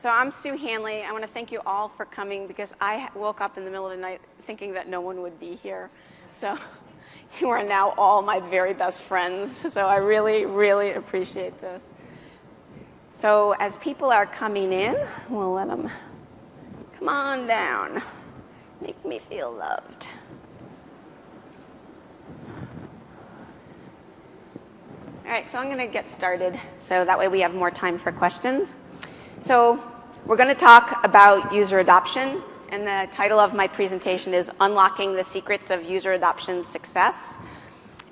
So I'm Sue Hanley. I want to thank you all for coming because I woke up in the middle of the night thinking that no one would be here. So you are now all my very best friends. So I really, really appreciate this. So as people are coming in, we'll let them come on down. Make me feel loved. All right, so I'm going to get started so that way we have more time for questions. So we're going to talk about user adoption, and the title of my presentation is Unlocking the Secrets of User Adoption Success.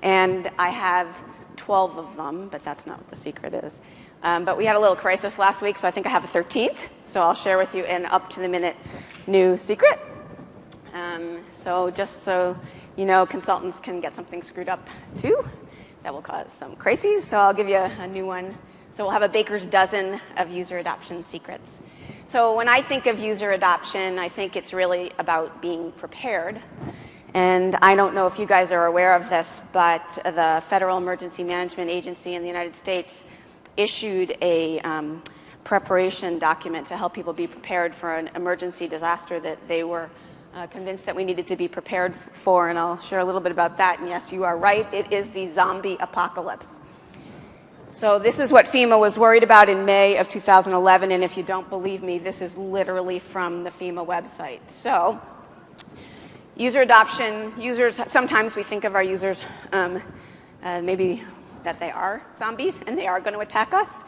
And I have 12 of them, but that's not what the secret is. But we had a little crisis last week, so I think I have a 13th. So I'll share with you an up-to-the-minute new secret. So just so you know, consultants can get something screwed up too. That will cause some crises, so I'll give you a new one. So we'll have a baker's dozen of user adoption secrets. So when I think of user adoption, I think it's really about being prepared. And I don't know if you guys are aware of this, but the Federal Emergency Management Agency in the United States issued a preparation document to help people be prepared for an emergency disaster that they were convinced that we needed to be prepared for, and I'll share a little bit about that. And yes, you are right, it is the zombie apocalypse. So this is what FEMA was worried about in May of 2011, and if you don't believe me, this is literally from the FEMA website. So user adoption, users, sometimes we think of our users maybe that they are zombies and they are going to attack us.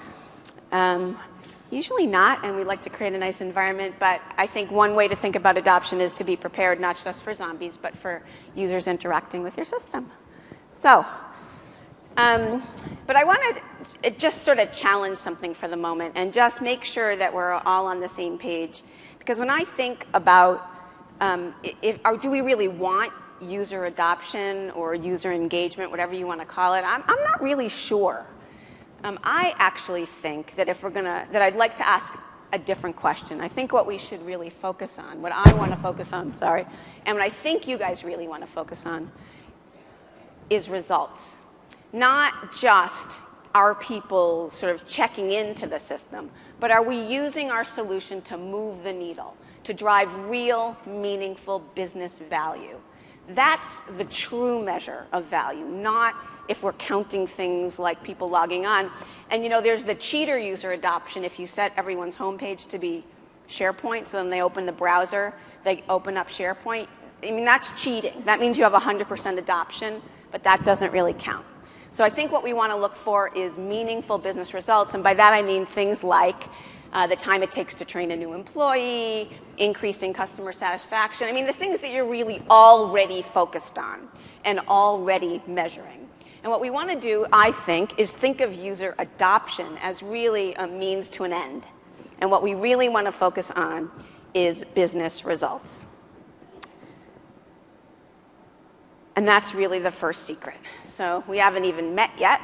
Usually not, and we like to create a nice environment, but I think one way to think about adoption is to be prepared not just for zombies, but for users interacting with your system. So, but I want to just sort of challenge something for the moment and just make sure that we're all on the same page. Because when I think about do we really want user adoption or user engagement, whatever you want to call it, I'm not really sure. I actually think that that I'd like to ask a different question. I think what we should really focus on, what I want to focus on, and what I think you guys really want to focus on is results. Not just are people sort of checking into the system, but are we using our solution to move the needle, to drive real, meaningful business value? That's the true measure of value, not if we're counting things like people logging on. And you know, there's the cheater user adoption. If you set everyone's homepage to be SharePoint, so then they open the browser, they open up SharePoint. I mean, that's cheating. That means you have 100% adoption, but that doesn't really count. So I think what we want to look for is meaningful business results, and by that I mean things like the time it takes to train a new employee, increasing customer satisfaction. I mean, the things that you're really already focused on and already measuring. And what we want to do, I think, is think of user adoption as really a means to an end. And what we really want to focus on is business results. And that's really the first secret. So we haven't even met yet,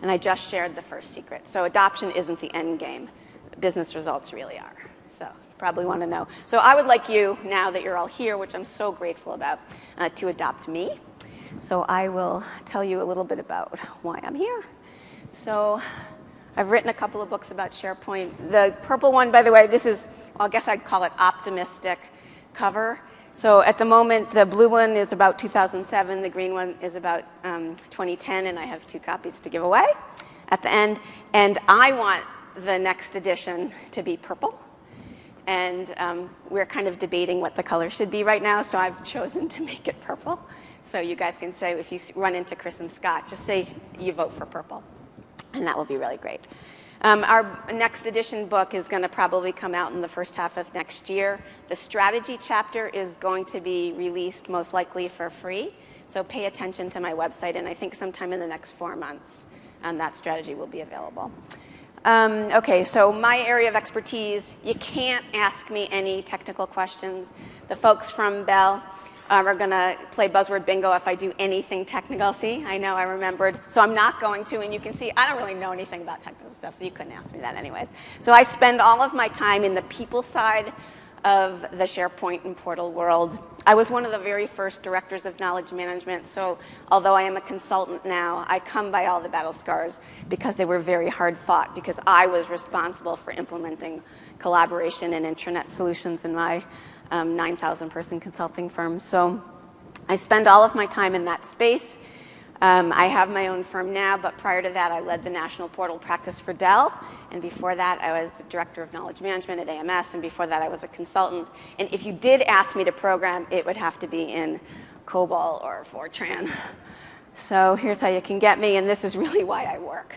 and I just shared the first secret. So adoption isn't the end game. Business results really are. So you probably want to know. So I would like you, now that you're all here, which I'm so grateful about, to adopt me. So I will tell you a little bit about why I'm here. So I've written a couple of books about SharePoint. The purple one, by the way, this is, I guess I'd call it optimistic cover. So at the moment, the blue one is about 2007. The green one is about 2010, and I have 2 copies to give away at the end. And I want the next edition to be purple. And we're kind of debating what the color should be right now, so I've chosen to make it purple. So you guys can say, if you run into Chris and Scott, just say you vote for purple. And that will be really great. Our next edition book is going to probably come out in the first half of next year. The strategy chapter is going to be released most likely for free. So pay attention to my website, and I think sometime in the next 4 months, that strategy will be available. Okay, so my area of expertise, you can't ask me any technical questions. The folks from Bell are going to play buzzword bingo if I do anything technical. See, I know I remembered. So I'm not going to, and you can see I don't really know anything about technical stuff, so you couldn't ask me that anyways. So I spend all of my time in the people side of the SharePoint and portal world. I was one of the very first directors of knowledge management, so although I am a consultant now, I come by all the battle scars because they were very hard fought, because I was responsible for implementing collaboration and intranet solutions in my 9,000-person consulting firm. So I spend all of my time in that space. I have my own firm now, but prior to that, I led the national portal practice for Dell. And before that, I was the director of knowledge management at AMS. And before that, I was a consultant. And if you did ask me to program, it would have to be in COBOL or Fortran. So here's how you can get me. And this is really why I work.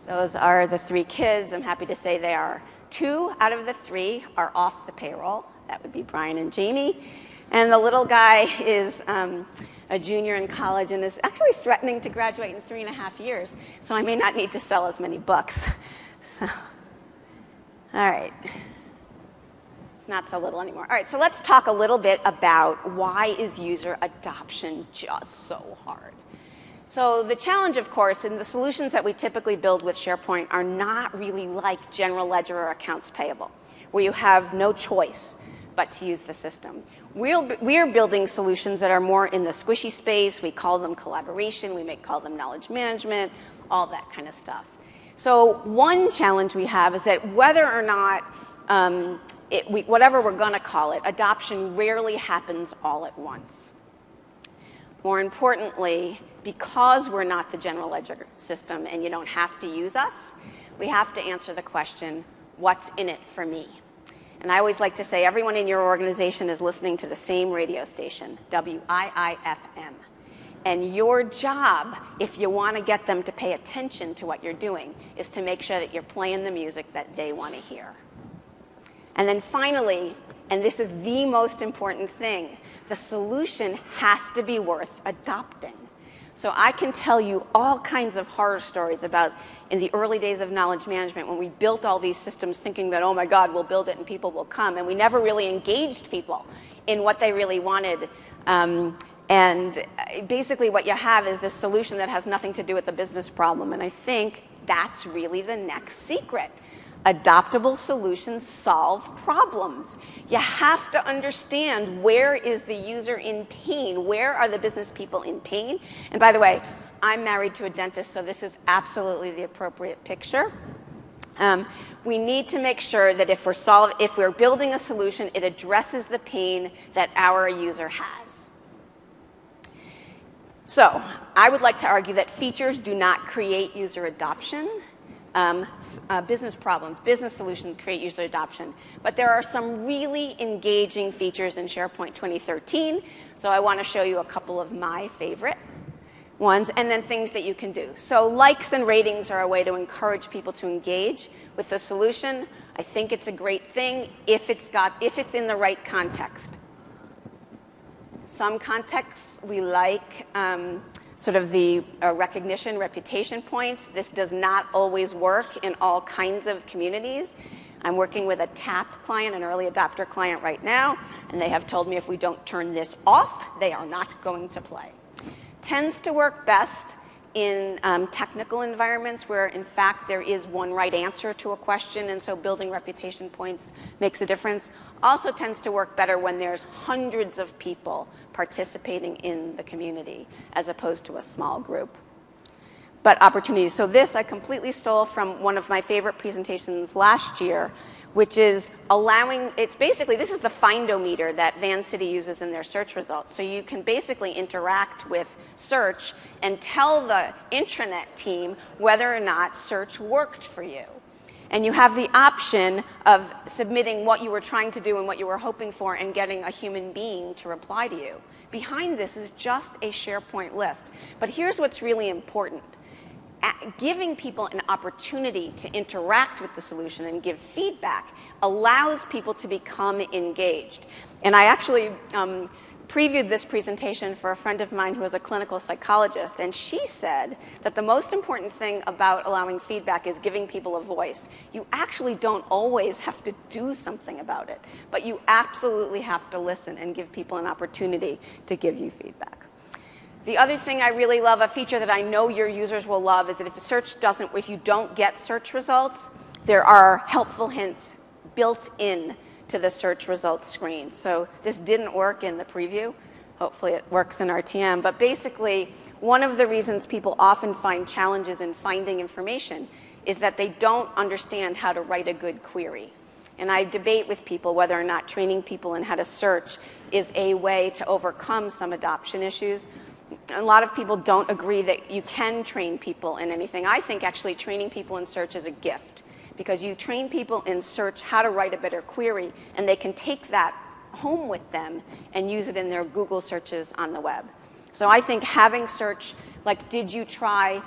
Those are the 3 kids. I'm happy to say they are 2 out of the 3 are off the payroll. That would be Brian and Jamie. And the little guy is a junior in college and is actually threatening to graduate in 3.5 years. So I may not need to sell as many books. So, all right. It's not so little anymore. All right, so let's talk a little bit about why is user adoption just so hard. So the challenge, of course, in the solutions that we typically build with SharePoint are not really like general ledger or accounts payable, where you have no choice but to use the system. We're building solutions that are more in the squishy space. We call them collaboration. We may call them knowledge management, all that kind of stuff. So one challenge we have is that whether or not, whatever we're going to call it, adoption rarely happens all at once. More importantly, because we're not the general ledger system and you don't have to use us, we have to answer the question, what's in it for me? And I always like to say everyone in your organization is listening to the same radio station, WIIFM. And your job, if you want to get them to pay attention to what you're doing, is to make sure that you're playing the music that they want to hear. And then finally, and this is the most important thing, the solution has to be worth adopting. So I can tell you all kinds of horror stories about in the early days of knowledge management when we built all these systems thinking that, oh my God, we'll build it and people will come. And we never really engaged people in what they really wanted. And basically what you have is this solution that has nothing to do with the business problem. And I think that's really the next secret. Adoptable solutions solve problems. You have to understand where is the user in pain, where are the business people in pain. And by the way, I'm married to a dentist, so this is absolutely the appropriate picture. We need to make sure that if we're building a solution, it addresses the pain that our user has. So I would like to argue that features do not create user adoption. Business problems, business solutions create user adoption. But there are some really engaging features in SharePoint 2013. So I want to show you a couple of my favorite ones, and then things that you can do. So likes and ratings are a way to encourage people to engage with the solution. I think it's a great thing if it's in the right context. Some contexts we like sort of the recognition, reputation points. This does not always work in all kinds of communities. I'm working with a TAP client, an early adopter client right now, and they have told me if we don't turn this off, they are not going to play. Tends to work best in technical environments where, in fact, there is one right answer to a question, and so building reputation points makes a difference. Also tends to work better when there's hundreds of people participating in the community as opposed to a small group. But opportunities. So this I completely stole from one of my favorite presentations last year, which is it's basically, this is the findometer that Van City uses in their search results. So you can basically interact with search and tell the intranet team whether or not search worked for you. And you have the option of submitting what you were trying to do and what you were hoping for and getting a human being to reply to you. Behind this is just a SharePoint list. But here's what's really important. Giving people an opportunity to interact with the solution and give feedback allows people to become engaged. And I actually previewed this presentation for a friend of mine who is a clinical psychologist, and she said that the most important thing about allowing feedback is giving people a voice. You actually don't always have to do something about it, but you absolutely have to listen and give people an opportunity to give you feedback. The other thing I really love, a feature that I know your users will love, is that if you don't get search results, there are helpful hints built in to the search results screen. So this didn't work in the preview. Hopefully it works in RTM. But basically, one of the reasons people often find challenges in finding information is that they don't understand how to write a good query. And I debate with people whether or not training people in how to search is a way to overcome some adoption issues. A lot of people don't agree that you can train people in anything. I think actually training people in search is a gift, because you train people in search how to write a better query, and they can take that home with them and use it in their Google searches on the web. So I think having search, like did you try,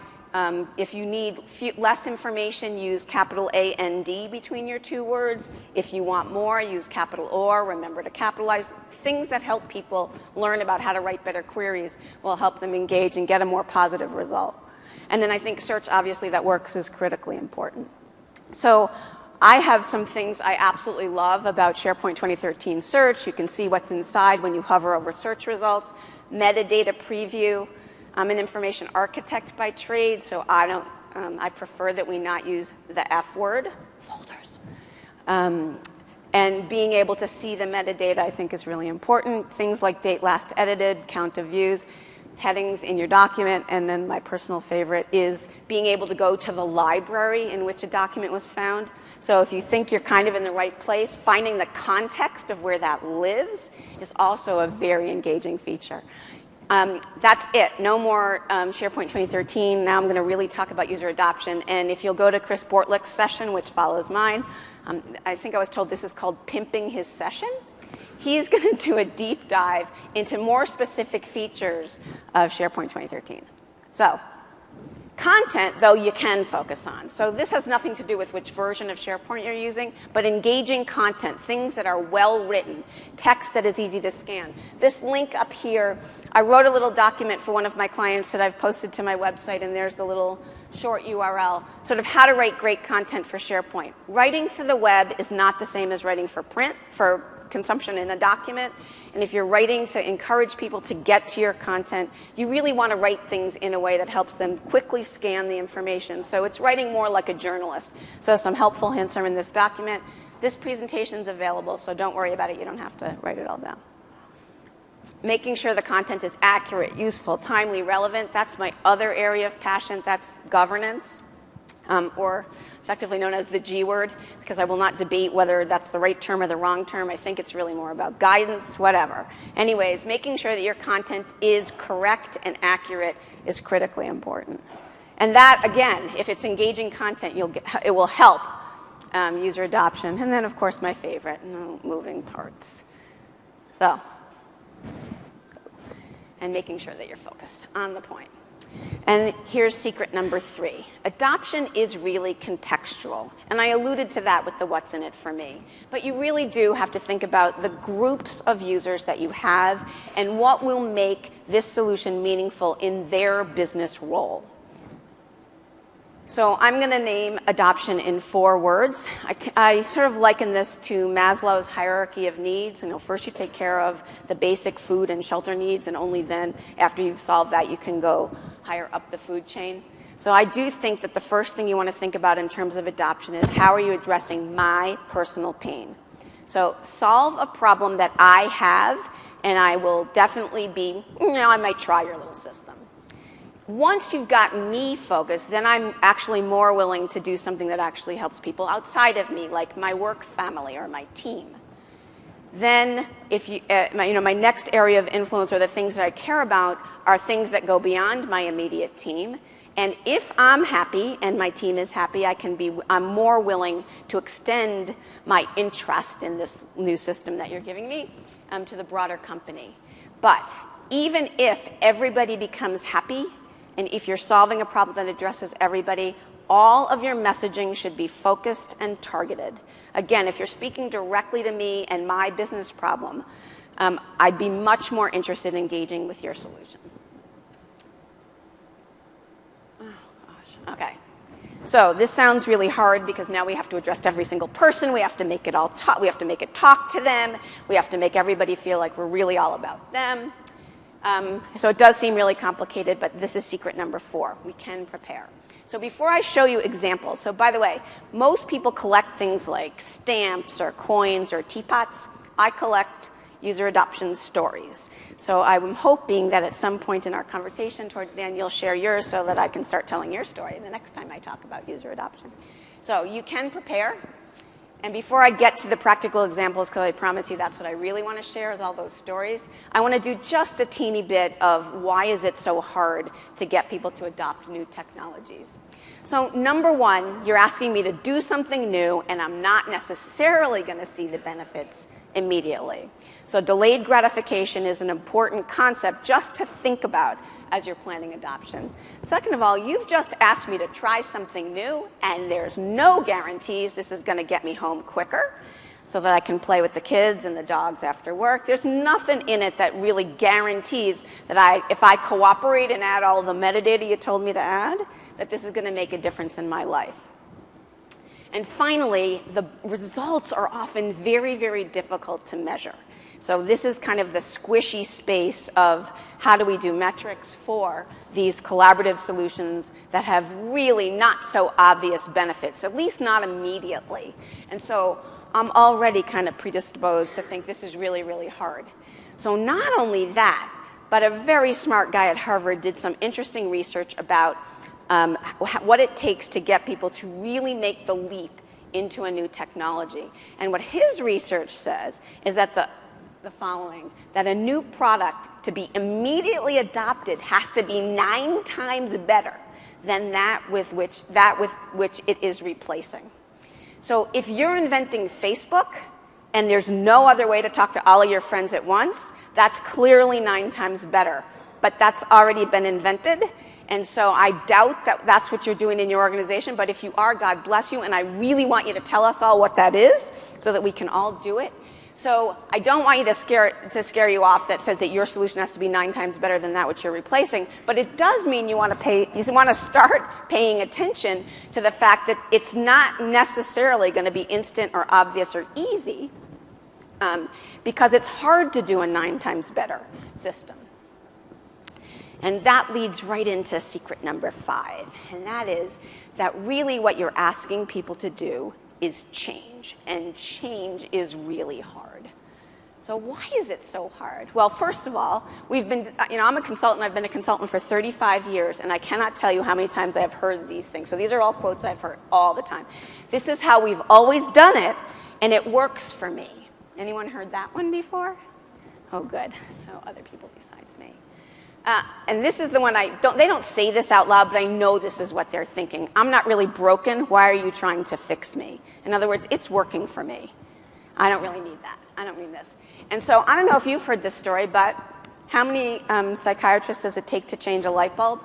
if you need less information, use capital A-N-D between your two words. If you want more, use capital OR. Remember to capitalize. Things that help people learn about how to write better queries will help them engage and get a more positive result. And then I think search, obviously, that works is critically important. So I have some things I absolutely love about SharePoint 2013 search. You can see what's inside when you hover over search results. Metadata preview. I'm an information architect by trade, so I prefer that we not use the F word, folders. And being able to see the metadata, I think, is really important. Things like date last edited, count of views, headings in your document, and then my personal favorite is being able to go to the library in which a document was found. So if you think you're kind of in the right place, finding the context of where that lives is also a very engaging feature. That's it. No more SharePoint 2013. Now I'm going to really talk about user adoption. And if you'll go to Chris Bortlick's session, which follows mine, I think I was told this is called pimping his session. He's going to do a deep dive into more specific features of SharePoint 2013. So content, though, you can focus on. So this has nothing to do with which version of SharePoint you're using, but engaging content, things that are well written, text that is easy to scan. This link up here, I wrote a little document for one of my clients that I've posted to my website, and there's the little short URL, sort of how to write great content for SharePoint. Writing for the web is not the same as writing for print, for consumption in a document. And if you're writing to encourage people to get to your content, you really want to write things in a way that helps them quickly scan the information. So it's writing more like a journalist. So some helpful hints are in this document. This presentation is available, so don't worry about it. You don't have to write it all down. Making sure the content is accurate, useful, timely, relevant. That's my other area of passion. That's governance, or effectively known as the G word, because I will not debate whether that's the right term or the wrong term. I think it's really more about guidance, whatever. Anyways, making sure that your content is correct and accurate is critically important. And that, again, if it's engaging content, it will help user adoption. And then, of course, my favorite, moving parts. So, and making sure that you're focused on the point. And here's secret number 3. Adoption is really contextual. And I alluded to that with the what's in it for me. But you really do have to think about the groups of users that you have and what will make this solution meaningful in their business role. So I'm going to name adoption in 4 words. I sort of liken this to Maslow's hierarchy of needs. First you take care of the basic food and shelter needs, and only then, after you've solved that, you can go higher up the food chain. So I do think that the first thing you want to think about in terms of adoption is how are you addressing my personal pain? So solve a problem that I have, and I will definitely be, I might try your little system. Once you've got me focused, then I'm actually more willing to do something that actually helps people outside of me, like my work family or my team. Then, my next area of influence, or the things that I care about, are things that go beyond my immediate team. And if I'm happy and my team is happy, I'm more willing to extend my interest in this new system that you're giving me to the broader company. But even if everybody becomes happy, and if you're solving a problem that addresses everybody, all of your messaging should be focused and targeted. Again, if you're speaking directly to me and my business problem, I'd be much more interested in engaging with your solution. Oh, gosh. Okay. So this sounds really hard because now we have to address every single person. We have to make it we have to make it talk to them. We have to make everybody feel like we're really all about them. So it does seem really complicated, but this is secret number 4. We can prepare. So before I show you examples, so by the way, most people collect things like stamps or coins or teapots. I collect user adoption stories. So I'm hoping that at some point in our conversation towards the end, you'll share yours so that I can start telling your story the next time I talk about user adoption. So you can prepare. And before I get to the practical examples, because I promise you that's what I really want to share is all those stories, I want to do just a teeny bit of why is it so hard to get people to adopt new technologies. So number one, you're asking me to do something new, and I'm not necessarily going to see the benefits immediately. So delayed gratification is an important concept just to think about as you're planning adoption. Second of all, you've just asked me to try something new, and there's no guarantees this is going to get me home quicker so that I can play with the kids and the dogs after work. There's nothing in it that really guarantees that if I cooperate and add all the metadata you told me to add, that this is going to make a difference in my life. And finally, the results are often very, very difficult to measure. So this is kind of the squishy space of how do we do metrics for these collaborative solutions that have really not so obvious benefits, at least not immediately. And so I'm already kind of predisposed to think this is really, really hard. So not only that, but a very smart guy at Harvard did some interesting research about what it takes to get people to really make the leap into a new technology. And what his research says is that the following, that a new product to be immediately adopted has to be 9 times better than that with which it is replacing. So if you're inventing Facebook and there's no other way to talk to all of your friends at once, that's clearly 9 times better. But that's already been invented. And so I doubt that that's what you're doing in your organization. But if you are, God bless you. And I really want you to tell us all what that is so that we can all do it. So I don't want you to scare you off that says that your solution has to be 9 times better than that which you're replacing. But it does mean you want to start paying attention to the fact that it's not necessarily going to be instant or obvious or easy because it's hard to do a 9 times better system. And that leads right into secret number 5. And that is that really what you're asking people to do is change. And change is really hard. So why is it so hard? Well, first of all, I'm a consultant. I've been a consultant for 35 years. And I cannot tell you how many times I have heard these things. So these are all quotes I've heard all the time. This is how we've always done it. And it works for me. Anyone heard that one before? Oh, good. So other people besides me. And this is the one they don't say this out loud, but I know this is what they're thinking. I'm not really broken. Why are you trying to fix me? In other words, it's working for me. I don't really need that. I don't need this. And so I don't know if you've heard this story, but how many psychiatrists does it take to change a light bulb?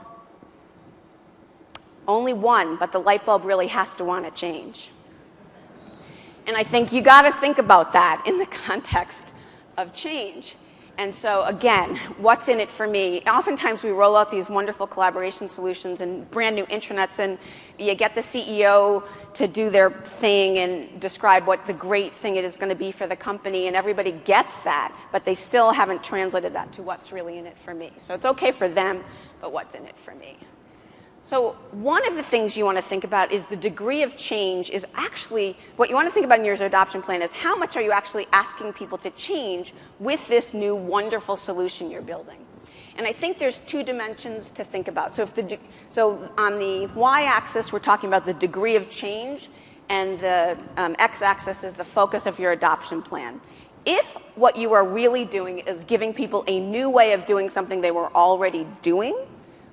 Only one, but the light bulb really has to want to change. And I think you got to think about that in the context of change. And so, again, what's in it for me? Oftentimes we roll out these wonderful collaboration solutions and brand new intranets, and you get the CEO to do their thing and describe what the great thing it is going to be for the company, and everybody gets that, but they still haven't translated that to what's really in it for me. So it's okay for them, but what's in it for me? So one of the things you want to think about is the degree of change is actually, what you want to think about in your adoption plan is how much are you actually asking people to change with this new wonderful solution you're building. And I think there's 2 dimensions to think about. So on the y-axis, we're talking about the degree of change, and the x-axis is the focus of your adoption plan. If what you are really doing is giving people a new way of doing something they were already doing,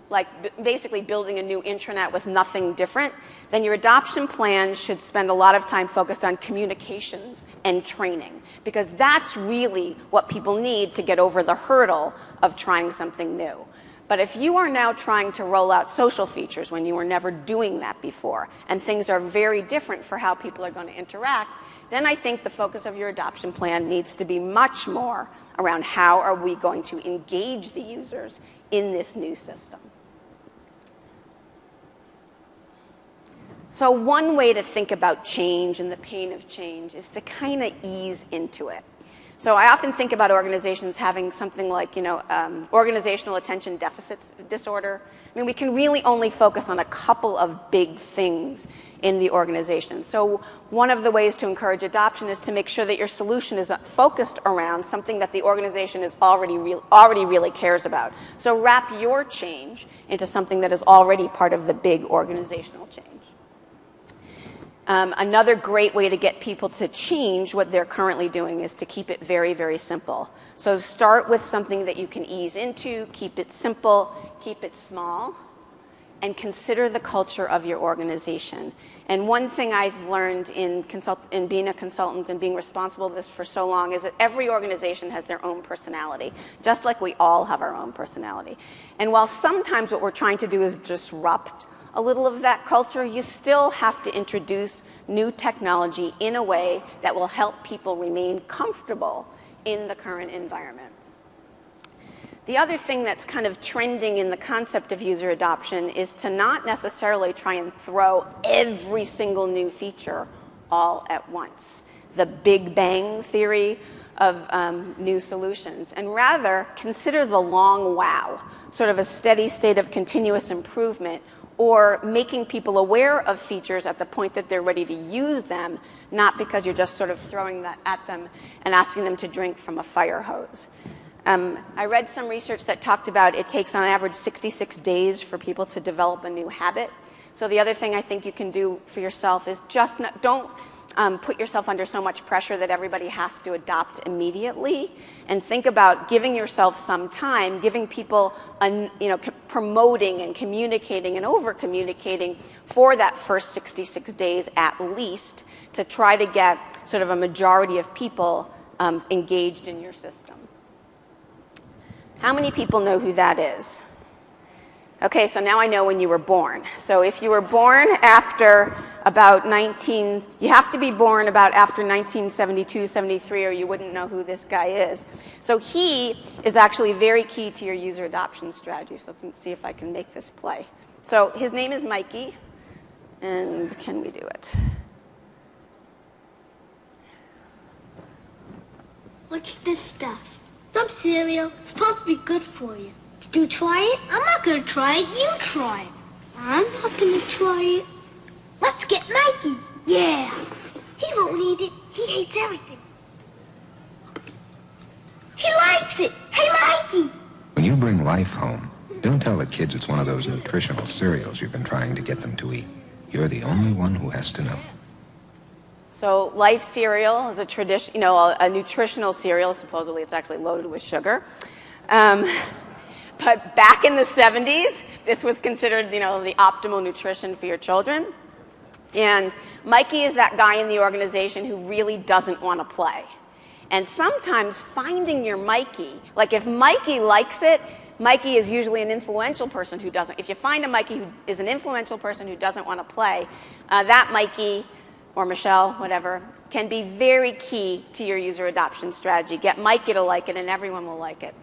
like basically building a new intranet with nothing different, then your adoption plan should spend a lot of time focused on communications and training, because that's really what people need to get over the hurdle of trying something new. But if you are now trying to roll out social features when you were never doing that before, and things are very different for how people are going to interact, then I think the focus of your adoption plan needs to be much more around how are we going to engage the users in this new system. So one way to think about change and the pain of change is to kind of ease into it. So I often think about organizations having something like, organizational attention deficit disorder. I mean, we can really only focus on a couple of big things in the organization. So one of the ways to encourage adoption is to make sure that your solution is focused around something that the organization is already really cares about. So wrap your change into something that is already part of the big organizational change. Another great way to get people to change what they're currently doing is to keep it very, very simple. So start with something that you can ease into, keep it simple, keep it small, and consider the culture of your organization. And one thing I've learned in being a consultant and being responsible for this for so long is that every organization has their own personality, just like we all have our own personality. And while sometimes what we're trying to do is disrupt a little of that culture, you still have to introduce new technology in a way that will help people remain comfortable in the current environment. The other thing that's kind of trending in the concept of user adoption is to not necessarily try and throw every single new feature all at once, the Big Bang theory of new solutions, and rather consider the long wow, sort of a steady state of continuous improvement, or making people aware of features at the point that they're ready to use them, not because you're just sort of throwing that at them and asking them to drink from a fire hose. I read some research that talked about it takes on average 66 days for people to develop a new habit. So the other thing I think you can do for yourself is just don't put yourself under so much pressure that everybody has to adopt immediately, and think about giving yourself some time, giving people, promoting and communicating and over-communicating for that first 66 days at least to try to get sort of a majority of people engaged in your system. How many people know who that is? Okay, so now I know when you were born. So if you were born after about you have to be born about after 1972, 73, or you wouldn't know who this guy is. So he is actually very key to your user adoption strategy. So let's see if I can make this play. So his name is Mikey, and can we do it? What's this stuff? Some cereal. It's supposed to be good for you. Did you try it? I'm not going to try it. You try it. I'm not going to try it. Let's get Mikey. Yeah. He won't eat it. He hates everything. He likes it. Hey, Mikey. When you bring Life home, don't tell the kids it's one of those nutritional cereals you've been trying to get them to eat. You're the only one who has to know. So Life cereal is a nutritional cereal. Supposedly it's actually loaded with sugar. But back in the 70s, this was considered, the optimal nutrition for your children. And Mikey is that guy in the organization who really doesn't want to play. And sometimes finding your Mikey, like if Mikey likes it, Mikey is usually an influential person who doesn't. If you find a Mikey who is an influential person who doesn't want to play, that Mikey, or Michelle, whatever, can be very key to your user adoption strategy. Get Mikey to like it, and everyone will like it.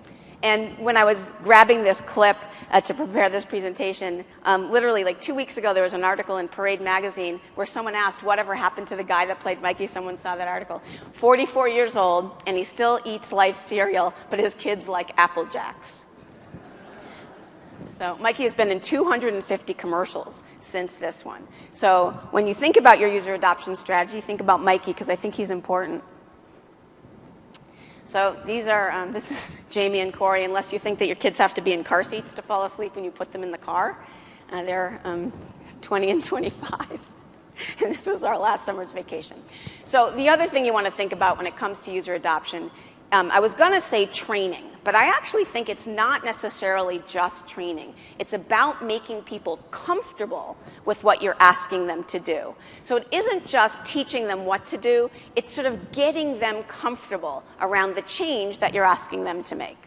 And when I was grabbing this clip to prepare this presentation, literally like 2 weeks ago, there was an article in Parade magazine where someone asked whatever happened to the guy that played Mikey. Someone saw that article. 44 years old, and he still eats Life cereal, but his kids like Apple Jacks. So Mikey has been in 250 commercials since this one. So when you think about your user adoption strategy, think about Mikey, because I think he's important. So this is Jamie and Corey, unless you think that your kids have to be in car seats to fall asleep when you put them in the car. They're 20 and 25. And this was our last summer's vacation. So the other thing you want to think about when it comes to user adoption, I was going to say training, but I actually think it's not necessarily just training. It's about making people comfortable with what you're asking them to do. So it isn't just teaching them what to do, it's sort of getting them comfortable around the change that you're asking them to make.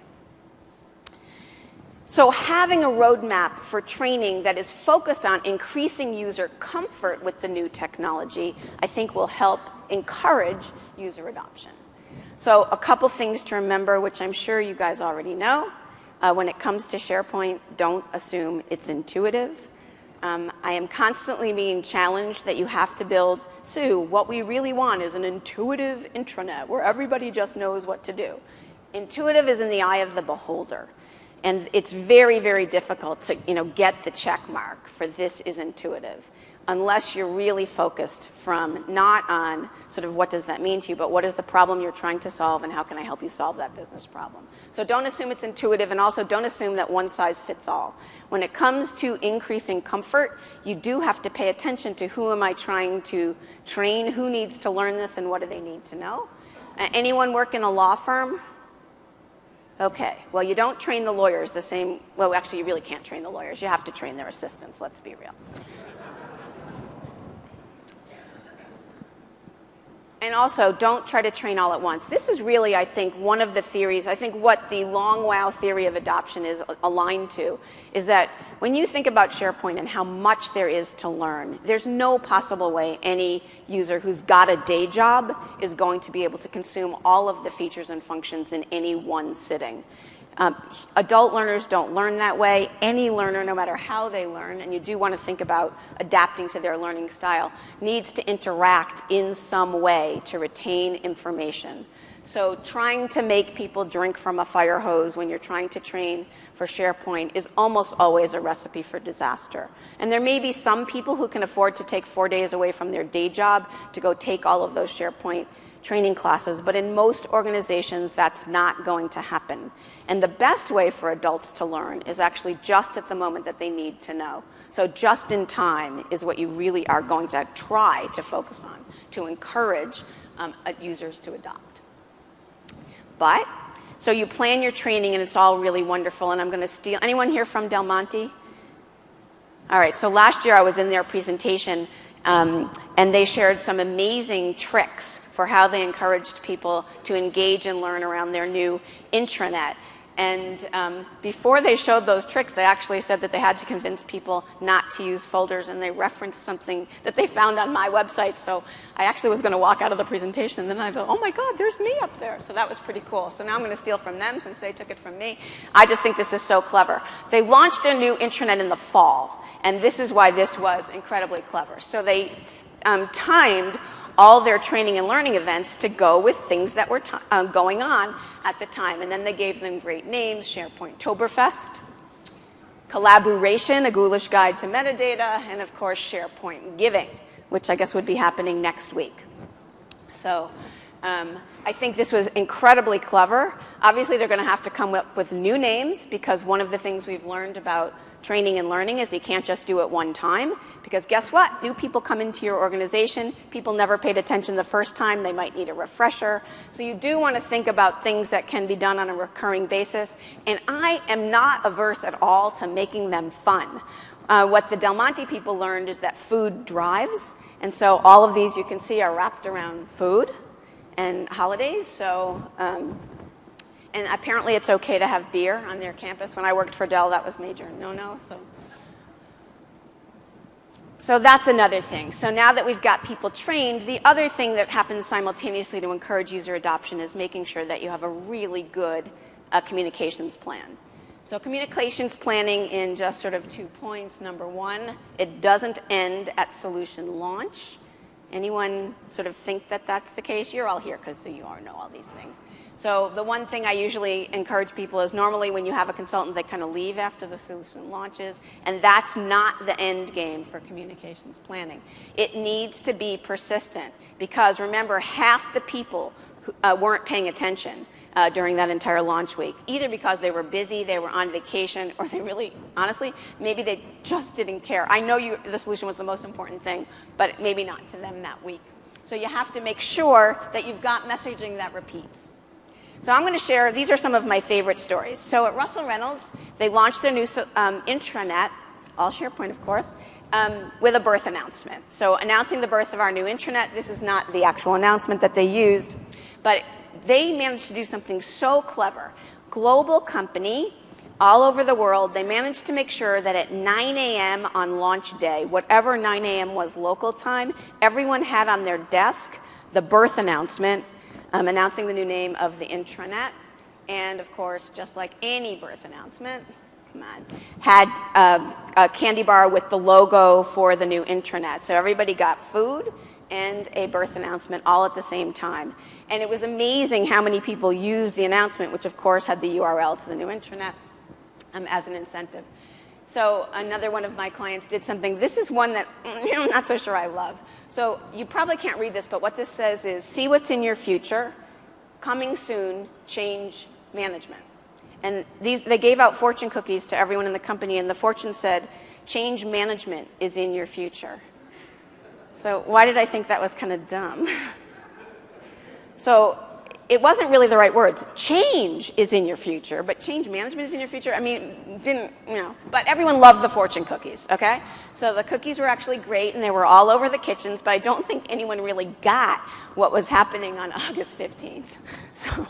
So having a roadmap for training that is focused on increasing user comfort with the new technology, I think will help encourage user adoption. So a couple things to remember, which I'm sure you guys already know. When it comes to SharePoint, don't assume it's intuitive. I am constantly being challenged that you have to build, Sue, what we really want is an intuitive intranet where everybody just knows what to do. Intuitive is in the eye of the beholder. And it's very, very difficult to get the check mark for this is intuitive unless you're really focused from not on sort of what does that mean to you, but what is the problem you're trying to solve and how can I help you solve that business problem. So don't assume it's intuitive, and also don't assume that one size fits all. When it comes to increasing comfort, you do have to pay attention to who am I trying to train, who needs to learn this, and what do they need to know. Anyone work in a law firm? Okay, well, you don't train the lawyers the same, well, actually, you really can't train the lawyers. You have to train their assistants, let's be real. And also, don't try to train all at once. This is really, I think, one of the theories. I think what the long wow theory of adoption is aligned to is that when you think about SharePoint and how much there is to learn, there's no possible way any user who's got a day job is going to be able to consume all of the features and functions in any one sitting. Adult learners don't learn that way. Any learner, no matter how they learn, and you do want to think about adapting to their learning style, needs to interact in some way to retain information. So trying to make people drink from a fire hose when you're trying to train for SharePoint is almost always a recipe for disaster. And there may be some people who can afford to take 4 days away from their day job to go take all of those SharePoint training classes, but in most organizations that's not going to happen. And the best way for adults to learn is actually just at the moment that they need to know. So just in time is what you really are going to try to focus on to encourage users to adopt. But, so you plan your training and it's all really wonderful, and I'm going to steal, anyone here from Del Monte? All right, so last year I was in their presentation and they shared some amazing tricks for how they encouraged people to engage and learn around their new intranet. And before they showed those tricks, they actually said that they had to convince people not to use folders, and they referenced something that they found on my website. So I actually was going to walk out of the presentation, and then I thought, oh my God, there's me up there. So that was pretty cool. So now I'm going to steal from them since they took it from me. I just think this is so clever. They launched their new intranet in the fall, and this is why this was incredibly clever. So they timed all their training and learning events to go with things that were going on at the time. And then they gave them great names: SharePoint Toberfest, Collaboration, a ghoulish guide to metadata, and of course SharePoint Giving, which I guess would be happening next week. So I think this was incredibly clever. Obviously they're going to have to come up with new names, because one of the things we've learned about training and learning is you can't just do it one time, because guess what? New people come into your organization. People never paid attention the first time. They might need a refresher. So you do want to think about things that can be done on a recurring basis. And I am not averse at all to making them fun. What the Del Monte people learned is that food drives. And so all of these you can see are wrapped around food and holidays. So and apparently it's okay to have beer on their campus. When I worked for Dell, that was major no-no. So that's another thing. So now that we've got people trained, the other thing that happens simultaneously to encourage user adoption is making sure that you have a really good communications plan. So communications planning in just sort of 2 points. Number one, it doesn't end at solution launch. Anyone sort of think that that's the case? You're all here because you all know all these things. So the one thing I usually encourage people is normally when you have a consultant, they kind of leave after the solution launches, and that's not the end game for communications planning. It needs to be persistent, because remember, half the people weren't paying attention during that entire launch week, either because they were busy, they were on vacation, or they really, honestly, maybe they just didn't care. I know the solution was the most important thing, but maybe not to them that week. So you have to make sure that you've got messaging that repeats. So I'm going to share, these are some of my favorite stories. So at Russell Reynolds, they launched their new intranet, all SharePoint of course, with a birth announcement. So announcing the birth of our new intranet, this is not the actual announcement that they used, but they managed to do something so clever. Global company, all over the world, they managed to make sure that at 9 a.m. on launch day, whatever 9 a.m. was local time, everyone had on their desk the birth announcement, announcing the new name of the intranet. And of course, just like any birth announcement, come on, had a candy bar with the logo for the new intranet. So everybody got food and a birth announcement all at the same time. And it was amazing how many people used the announcement, which of course had the URL to the new intranet as an incentive. So another one of my clients did something. This is one that I'm not so sure I love. So you probably can't read this, but what this says is, see what's in your future, coming soon, change management. And they gave out fortune cookies to everyone in the company, and the fortune said, change management is in your future. So why did I think that was kind of dumb? So it wasn't really the right words. Change is in your future, but change management is in your future? I mean, but everyone loved the fortune cookies, okay? So the cookies were actually great, and they were all over the kitchens, but I don't think anyone really got what was happening on August 15th. So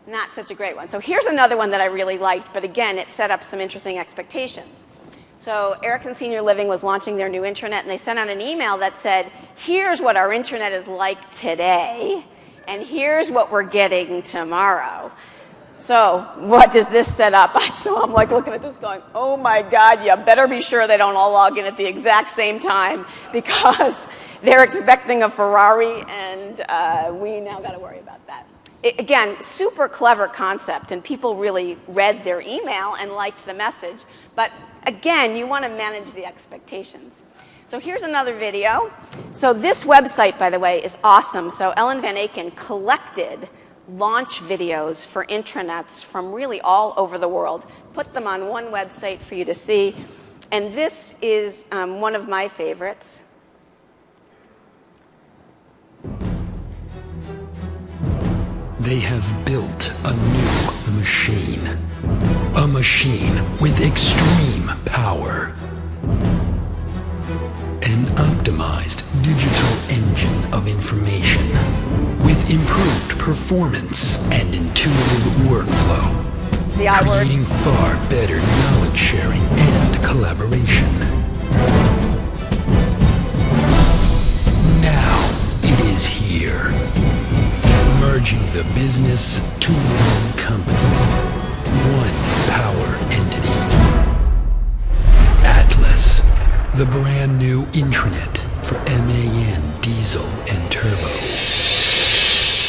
not such a great one. So here's another one that I really liked, but again, it set up some interesting expectations. So Erickson Senior Living was launching their new intranet, and they sent out an email that said, here's what our intranet is like today, and here's what we're getting tomorrow. So what does this set up? So I'm like looking at this going, oh my God, you better be sure they don't all log in at the exact same time, because they're expecting a Ferrari, and we now got to worry about that. Again, super clever concept, and people really read their email and liked the message. But again, you want to manage the expectations. So here's another video. So this website, by the way, is awesome. So Ellen Van Aken collected launch videos for intranets from really all over the world, put them on one website for you to see. And this is one of my favorites. They have built a new machine. A machine with extreme power. An optimized digital engine of information with improved performance and intuitive workflow, creating far better knowledge sharing and collaboration. Now it is here, merging the business to one company, one power entity. Atlas, the brand new intranet for MAN, diesel, and turbo.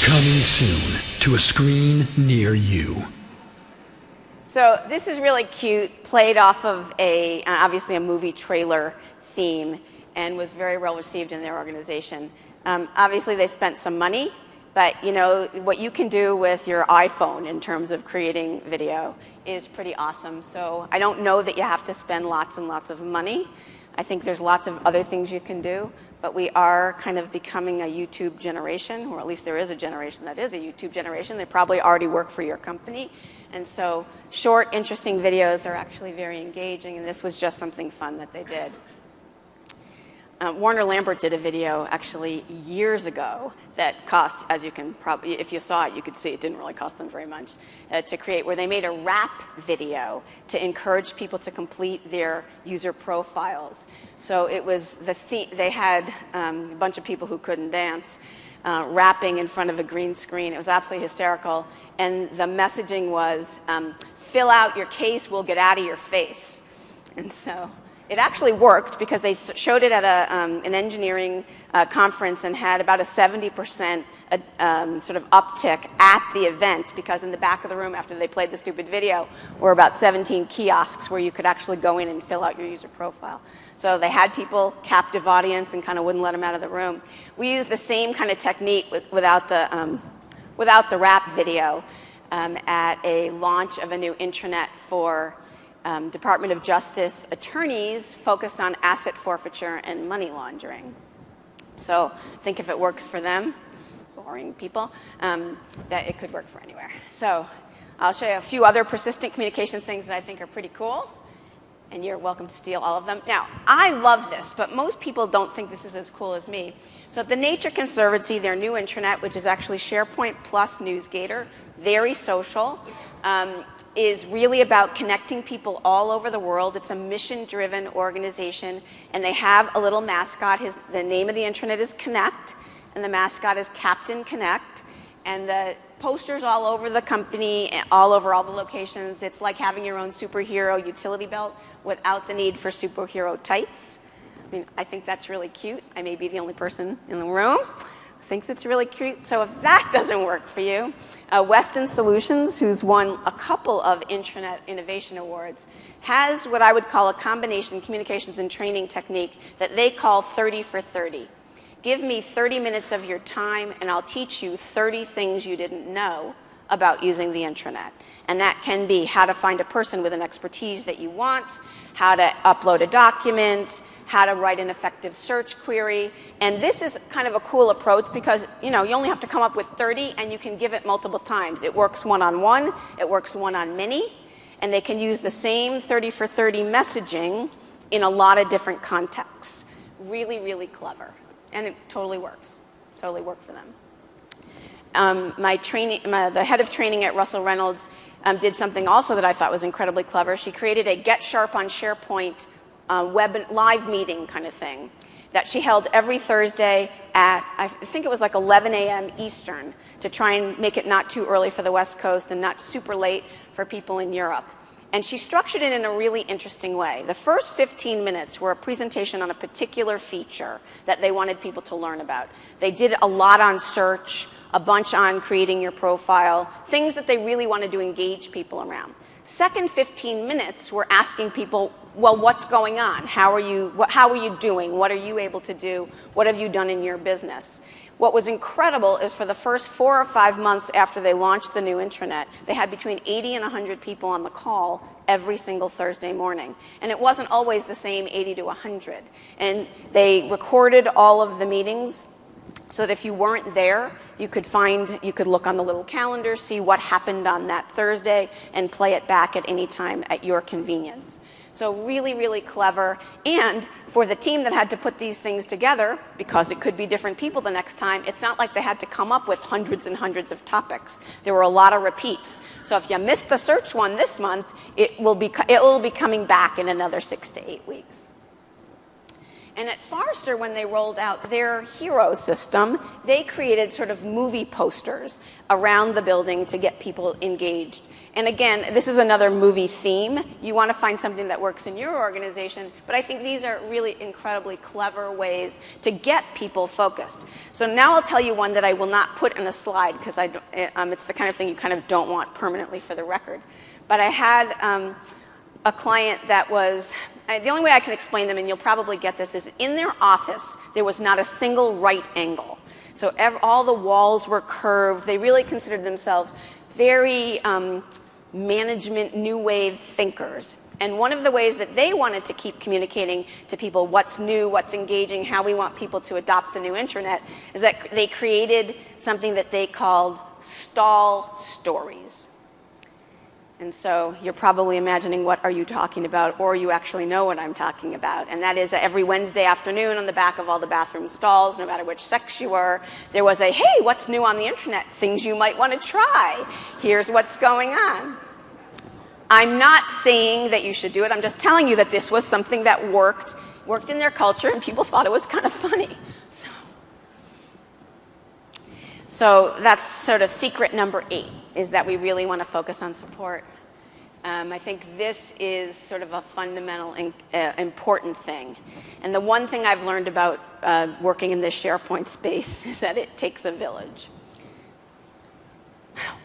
Coming soon to a screen near you. So this is really cute, played off of obviously a movie trailer theme, and was very well received in their organization. Obviously they spent some money, but you know what you can do with your iPhone in terms of creating video is pretty awesome. So I don't know that you have to spend lots and lots of money. I think there's lots of other things you can do, but we are kind of becoming a YouTube generation, or at least there is a generation that is a YouTube generation. They probably already work for your company. And so short, interesting videos are actually very engaging, and this was just something fun that they did. Warner Lambert did a video actually years ago that cost, as you can probably, if you saw it, you could see it didn't really cost them very much to create, where they made a rap video to encourage people to complete their user profiles. So it was they had a bunch of people who couldn't dance rapping in front of a green screen. It was absolutely hysterical. And the messaging was, fill out your case, we'll get out of your face. And so it actually worked, because they showed it at an engineering conference and had about a 70% sort of uptick at the event, because in the back of the room after they played the stupid video were about 17 kiosks where you could actually go in and fill out your user profile. So they had people, captive audience, and kind of wouldn't let them out of the room. We used the same kind of technique without the rap video at a launch of a new intranet for Department of Justice attorneys focused on asset forfeiture and money laundering. So I think if it works for them, boring people, that it could work for anywhere. So I'll show you a few other persistent communications things that I think are pretty cool, and you're welcome to steal all of them. Now, I love this, but most people don't think this is as cool as me. So at the Nature Conservancy, their new intranet, which is actually SharePoint plus NewsGator, very social, is really about connecting people all over the world. It's a mission-driven organization, and they have a little mascot. The name of the intranet is Connect, and the mascot is Captain Connect. And the posters all over the company, all over all the locations. It's like having your own superhero utility belt without the need for superhero tights. I mean, I think that's really cute. I may be the only person in the room who thinks it's really cute. So if that doesn't work for you, Weston Solutions, who's won a couple of Intranet Innovation Awards, has what I would call a combination communications and training technique that they call 30 for 30. Give me 30 minutes of your time, and I'll teach you 30 things you didn't know about using the intranet. And that can be how to find a person with an expertise that you want, how to upload a document, how to write an effective search query. And this is kind of a cool approach because, you only have to come up with 30 and you can give it multiple times. It works one-on-one, it works one-on-many, and they can use the same 30 for 30 messaging in a lot of different contexts. Really, really clever. And it totally works. Totally worked for them. The head of training at Russell Reynolds did something also that I thought was incredibly clever. She created a Get Sharp on SharePoint live meeting kind of thing that she held every Thursday at, I think it was like 11 a.m. Eastern, to try and make it not too early for the West Coast and not super late for people in Europe. And she structured it in a really interesting way. The first 15 minutes were a presentation on a particular feature that they wanted people to learn about. They did a lot on search, a bunch on creating your profile, things that they really wanted to engage people around. Second 15 minutes were asking people, well, what's going on? How are you doing? What are you able to do? What have you done in your business? What was incredible is for the first 4 or 5 months after they launched the new intranet, they had between 80 and 100 people on the call every single Thursday morning. And it wasn't always the same 80 to 100. And they recorded all of the meetings so that if you weren't there, you could look on the little calendar, see what happened on that Thursday, and play it back at any time at your convenience. So really, really clever. And for the team that had to put these things together, because it could be different people the next time, it's not like they had to come up with hundreds and hundreds of topics. There were a lot of repeats. So if you missed the search one this month, it will be coming back in another 6 to 8 weeks. And at Forrester, when they rolled out their hero system, they created sort of movie posters around the building to get people engaged. And again, this is another movie theme. You want to find something that works in your organization, but I think these are really incredibly clever ways to get people focused. So now I'll tell you one that I will not put in a slide because it's the kind of thing you kind of don't want permanently for the record. But I had a client that was, the only way I can explain them, and you'll probably get this, is in their office, there was not a single right angle. So all the walls were curved. They really considered themselves very management, new wave thinkers. And one of the ways that they wanted to keep communicating to people what's new, what's engaging, how we want people to adopt the new intranet, is that they created something that they called stall stories. And so you're probably imagining, what are you talking about? Or you actually know what I'm talking about. And that is that every Wednesday afternoon on the back of all the bathroom stalls, no matter which sex you were, there was a, hey, what's new on the internet? Things you might want to try. Here's what's going on. I'm not saying that you should do it. I'm just telling you that this was something that worked in their culture, and people thought it was kind of funny. So that's sort of secret number 8, is that we really want to focus on support. I think this is sort of a fundamental important thing. And the one thing I've learned about working in this SharePoint space is that it takes a village.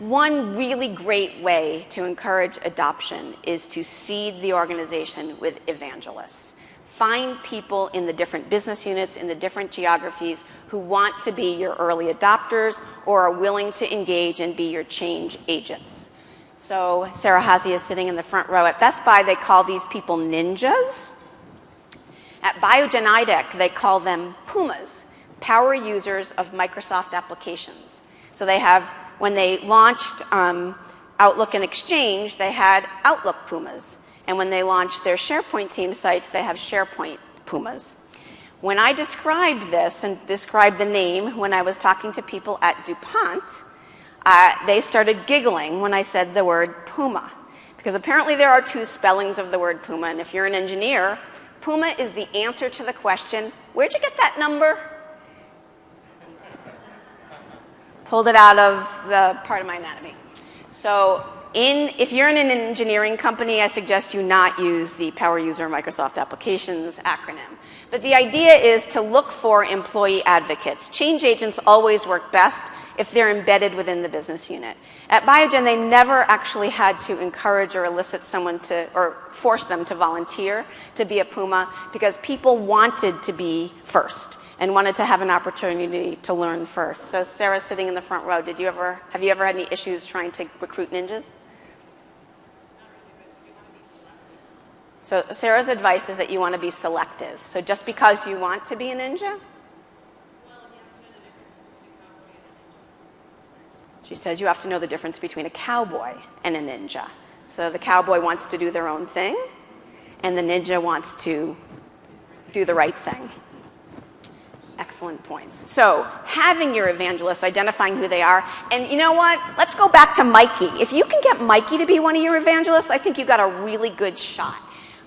One really great way to encourage adoption is to seed the organization with evangelists. Find people in the different business units, in the different geographies, who want to be your early adopters or are willing to engage and be your change agents. So Sarah Hazy is sitting in the front row. At Best Buy, they call these people ninjas. At Biogen IDEC, they call them Pumas, power users of Microsoft applications. So they have, when they launched Outlook and Exchange, they had Outlook Pumas. And when they launched their SharePoint team sites, they have SharePoint Pumas. When I described this and described the name when I was talking to people at DuPont, they started giggling when I said the word Puma. Because apparently there are 2 spellings of the word Puma. And if you're an engineer, Puma is the answer to the question, where'd you get that number? pulled it out of the part of my anatomy. So if you're in an engineering company, I suggest you not use the Power User Microsoft Applications acronym. But the idea is to look for employee advocates. Change agents always work best if they're embedded within the business unit. At Biogen, they never actually had to encourage or elicit someone to, or force them to volunteer to be a Puma, because people wanted to be first and wanted to have an opportunity to learn first. So Sarah's sitting in the front row. Have you ever had any issues trying to recruit ninjas? So Sarah's advice is that you want to be selective. So just because you want to be a ninja? She says you have to know the difference between a cowboy and a ninja. So the cowboy wants to do their own thing, and the ninja wants to do the right thing. Excellent points. So having your evangelists, identifying who they are, and you know what? Let's go back to Mikey. If you can get Mikey to be one of your evangelists, I think you got a really good shot.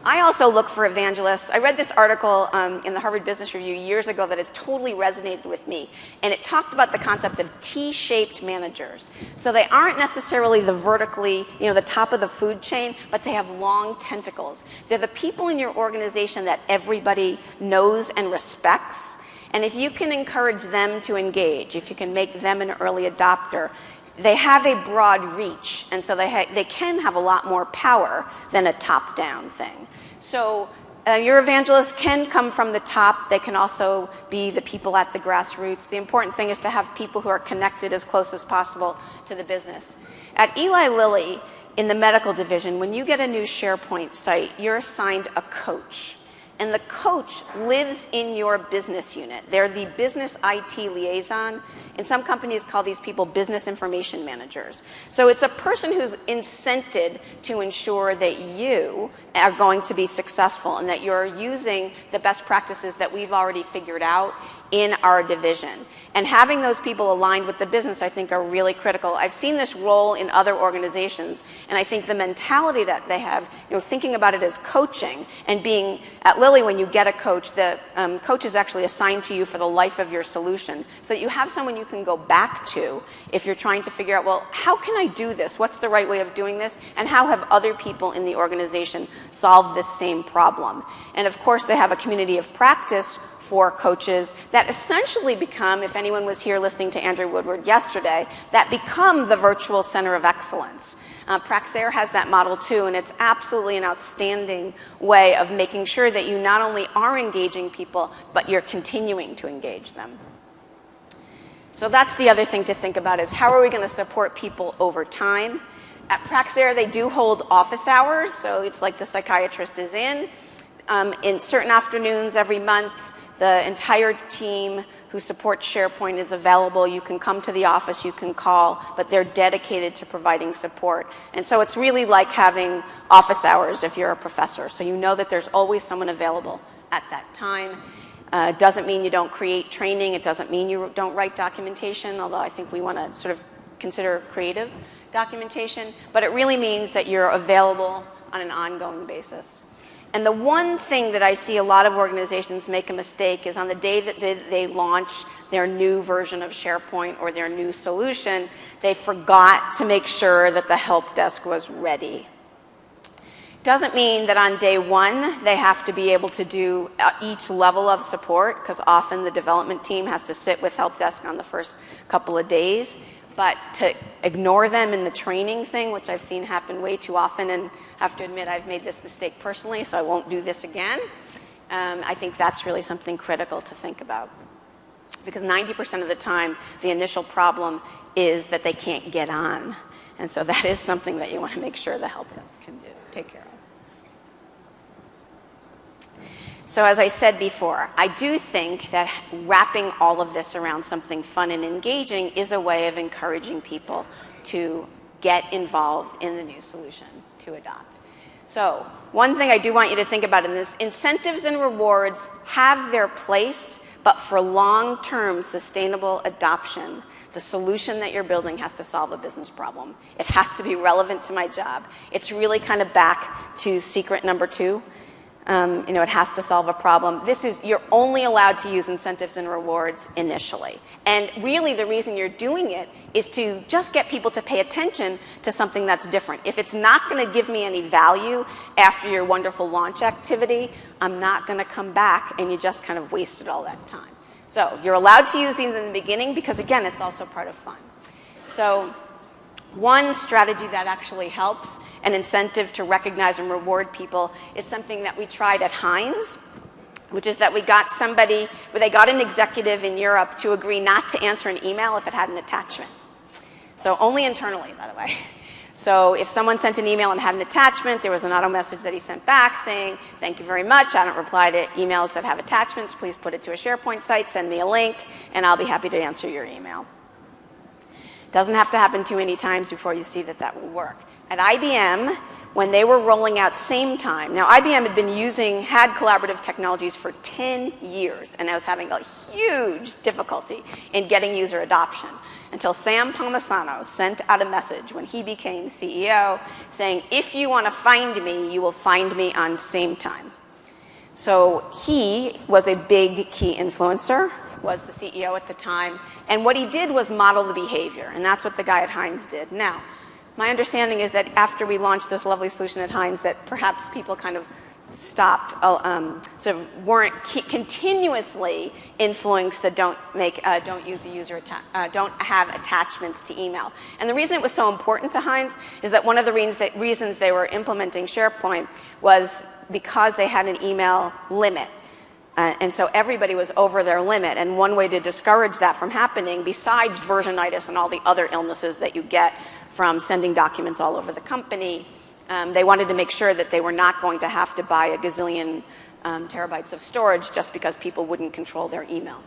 I also look for evangelists. I read this article in the Harvard Business Review years ago that has totally resonated with me. And it talked about the concept of T-shaped managers. So they aren't necessarily the vertically, the top of the food chain, but they have long tentacles. They're the people in your organization that everybody knows and respects. And if you can encourage them to engage, if you can make them an early adopter, they have a broad reach, and so they can have a lot more power than a top-down thing. So your evangelists can come from the top. They can also be the people at the grassroots. The important thing is to have people who are connected as close as possible to the business. At Eli Lilly, in the medical division, when you get a new SharePoint site, you're assigned a coach. And the coach lives in your business unit. They're the business IT liaison. And some companies call these people business information managers. So it's a person who's incented to ensure that you are going to be successful and that you're using the best practices that we've already figured out in our division. And having those people aligned with the business, I think, are really critical. I've seen this role in other organizations, and I think the mentality that they have, thinking about it as coaching, and being at Lilly, when you get a coach, the coach is actually assigned to you for the life of your solution, so that you have someone you can go back to if you're trying to figure out, well, how can I do this? What's the right way of doing this? And how have other people in the organization solved this same problem? And of course, they have a community of practice for coaches that essentially become, if anyone was here listening to Andrew Woodward yesterday, that become the virtual center of excellence. Praxair has that model too, and it's absolutely an outstanding way of making sure that you not only are engaging people, but you're continuing to engage them. So that's the other thing to think about, is how are we going to support people over time? At Praxair, they do hold office hours, so it's like the psychiatrist is in certain afternoons every month. The entire team who supports SharePoint is available. You can come to the office, you can call, but they're dedicated to providing support. And so it's really like having office hours if you're a professor. So you know that there's always someone available at that time. It doesn't mean you don't create training. It doesn't mean you don't write documentation, although I think we want to sort of consider creative documentation. But it really means that you're available on an ongoing basis. And the one thing that I see a lot of organizations make a mistake is on the day that they launch their new version of SharePoint or their new solution, they forgot to make sure that the help desk was ready. Doesn't mean that on day one they have to be able to do each level of support, because often the development team has to sit with help desk on the first couple of days. But to ignore them in the training thing, which I've seen happen way too often, and have to admit I've made this mistake personally, so I won't do this again, I think that's really something critical to think about. Because 90% of the time, the initial problem is that they can't get on. And so that is something that you want to make sure the help desk can take care of. So as I said before, I do think that wrapping all of this around something fun and engaging is a way of encouraging people to get involved in the new solution, to adopt. So one thing I do want you to think about in this, incentives and rewards have their place, but for long-term sustainable adoption, the solution that you're building has to solve a business problem. It has to be relevant to my job. It's really kind of back to secret number 2. It has to solve a problem. You're only allowed to use incentives and rewards initially. And really the reason you're doing it is to just get people to pay attention to something that's different. If it's not going to give me any value after your wonderful launch activity, I'm not going to come back, and you just kind of wasted all that time. So you're allowed to use these in the beginning because, again, it's also part of fun. So one strategy that actually helps, an incentive to recognize and reward people, is something that we tried at Heinz, which is that they got an executive in Europe to agree not to answer an email if it had an attachment. So only internally, by the way. So if someone sent an email and had an attachment, there was an auto message that he sent back saying, thank you very much, I don't reply to emails that have attachments, please put it to a SharePoint site, send me a link, and I'll be happy to answer your email. Doesn't have to happen too many times before you see that that will work. At IBM, when they were rolling out same time, now IBM had collaborative technologies for 10 years, and I was having a huge difficulty in getting user adoption until Sam Palmisano sent out a message when he became CEO saying, if you want to find me, you will find me on same time. So he was a big key influencer, was the CEO at the time, and what he did was model the behavior, and that's what the guy at Heinz did. Now, my understanding is that after we launched this lovely solution at Heinz, that perhaps people kind of stopped, sort of weren't continuously influenced that don't have attachments to email. And the reason it was so important to Heinz is that one of the reasons they were implementing SharePoint was because they had an email limit. And so everybody was over their limit. And one way to discourage that from happening, besides versionitis and all the other illnesses that you get from sending documents all over the company, they wanted to make sure that they were not going to have to buy a gazillion terabytes of storage just because people wouldn't control their email.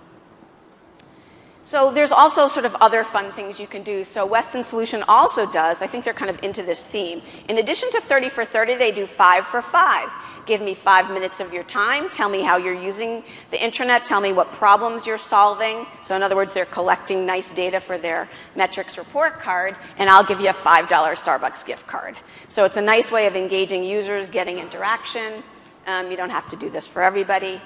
So there's also sort of other fun things you can do. So Weston Solution also does, I think they're kind of into this theme. In addition to 30 for 30, they do 5 for 5. Give me 5 minutes of your time. Tell me how you're using the intranet. Tell me what problems you're solving. So in other words, they're collecting nice data for their metrics report card, and I'll give you a $5 Starbucks gift card. So it's a nice way of engaging users, getting interaction. You don't have to do this for everybody.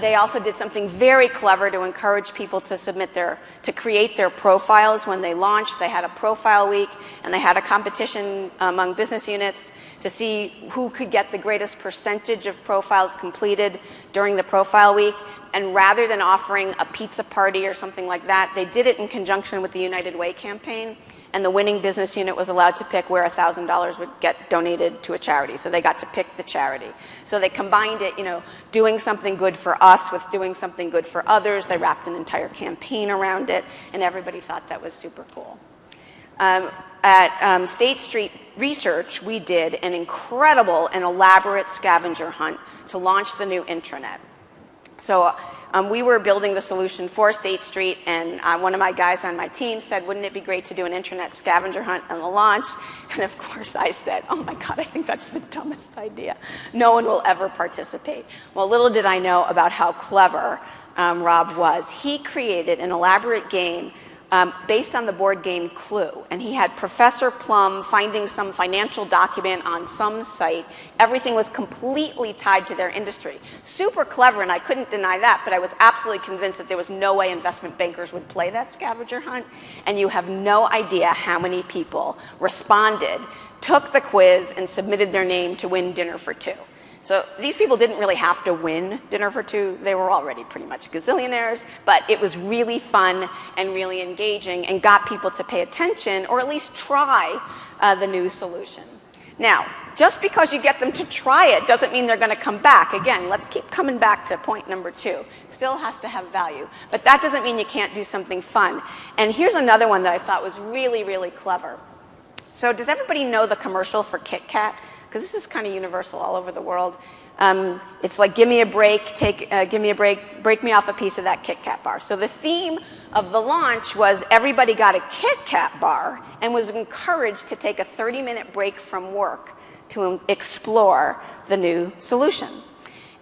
They also did something very clever to encourage people to create their profiles when they launched. They had a profile week, and they had a competition among business units to see who could get the greatest percentage of profiles completed during the profile week. And rather than offering a pizza party or something like that, they did it in conjunction with the United Way campaign. And the winning business unit was allowed to pick where $1,000 would get donated to a charity. So they got to pick the charity. So they combined it, doing something good for us with doing something good for others. They wrapped an entire campaign around it, and everybody thought that was super cool. At State Street Research, we did an incredible and elaborate scavenger hunt to launch the new intranet. So we were building the solution for State Street, and one of my guys on my team said, wouldn't it be great to do an intranet scavenger hunt on the launch? And of course I said, oh my God, I think that's the dumbest idea. No one will ever participate. Well, little did I know about how clever Rob was. He created an elaborate game based on the board game Clue. And he had Professor Plum finding some financial document on some site. Everything was completely tied to their industry. Super clever, and I couldn't deny that, but I was absolutely convinced that there was no way investment bankers would play that scavenger hunt. And you have no idea how many people responded, took the quiz, and submitted their name to win dinner for two. So these people didn't really have to win dinner for two. They were already pretty much gazillionaires, but it was really fun and really engaging and got people to pay attention or at least try the new solution. Now, just because you get them to try it doesn't mean they're going to come back. Again, let's keep coming back to point number 2. Still has to have value. But that doesn't mean you can't do something fun. And here's another one that I thought was really, really clever. So does everybody know the commercial for Kit Kat? Because this is kind of universal all over the world. It's like, give me a break, break me off a piece of that Kit Kat bar. So the theme of the launch was everybody got a Kit Kat bar and was encouraged to take a 30-minute break from work to explore the new solution.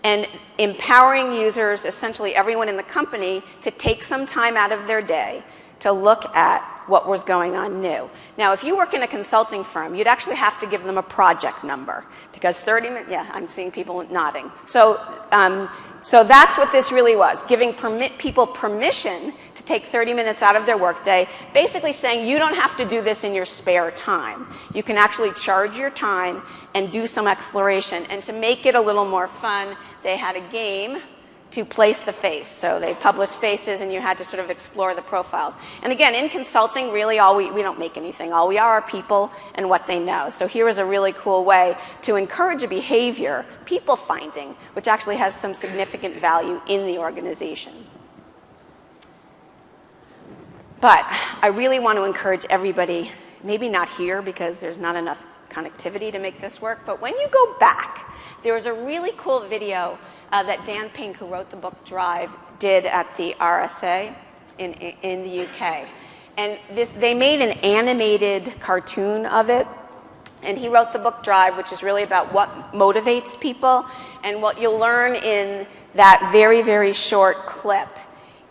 And empowering users, essentially everyone in the company, to take some time out of their day to look at what was going on new. Now, if you work in a consulting firm, you'd actually have to give them a project number, because 30 minutes, yeah, I'm seeing people nodding. So that's what this really was, giving people permission to take 30 minutes out of their workday, basically saying you don't have to do this in your spare time. You can actually charge your time and do some exploration. And to make it a little more fun, they had a game to place the face. So they published faces, and you had to sort of explore the profiles. And again, in consulting, really we don't make anything. All we are people and what they know. So here is a really cool way to encourage a behavior, people finding, which actually has some significant value in the organization. But I really want to encourage everybody, maybe not here because there's not enough connectivity to make this work, but when you go back, there was a really cool video that Dan Pink, who wrote the book Drive, did at the RSA in the UK. And they made an animated cartoon of it. And he wrote the book Drive, which is really about what motivates people. And what you'll learn in that very, very short clip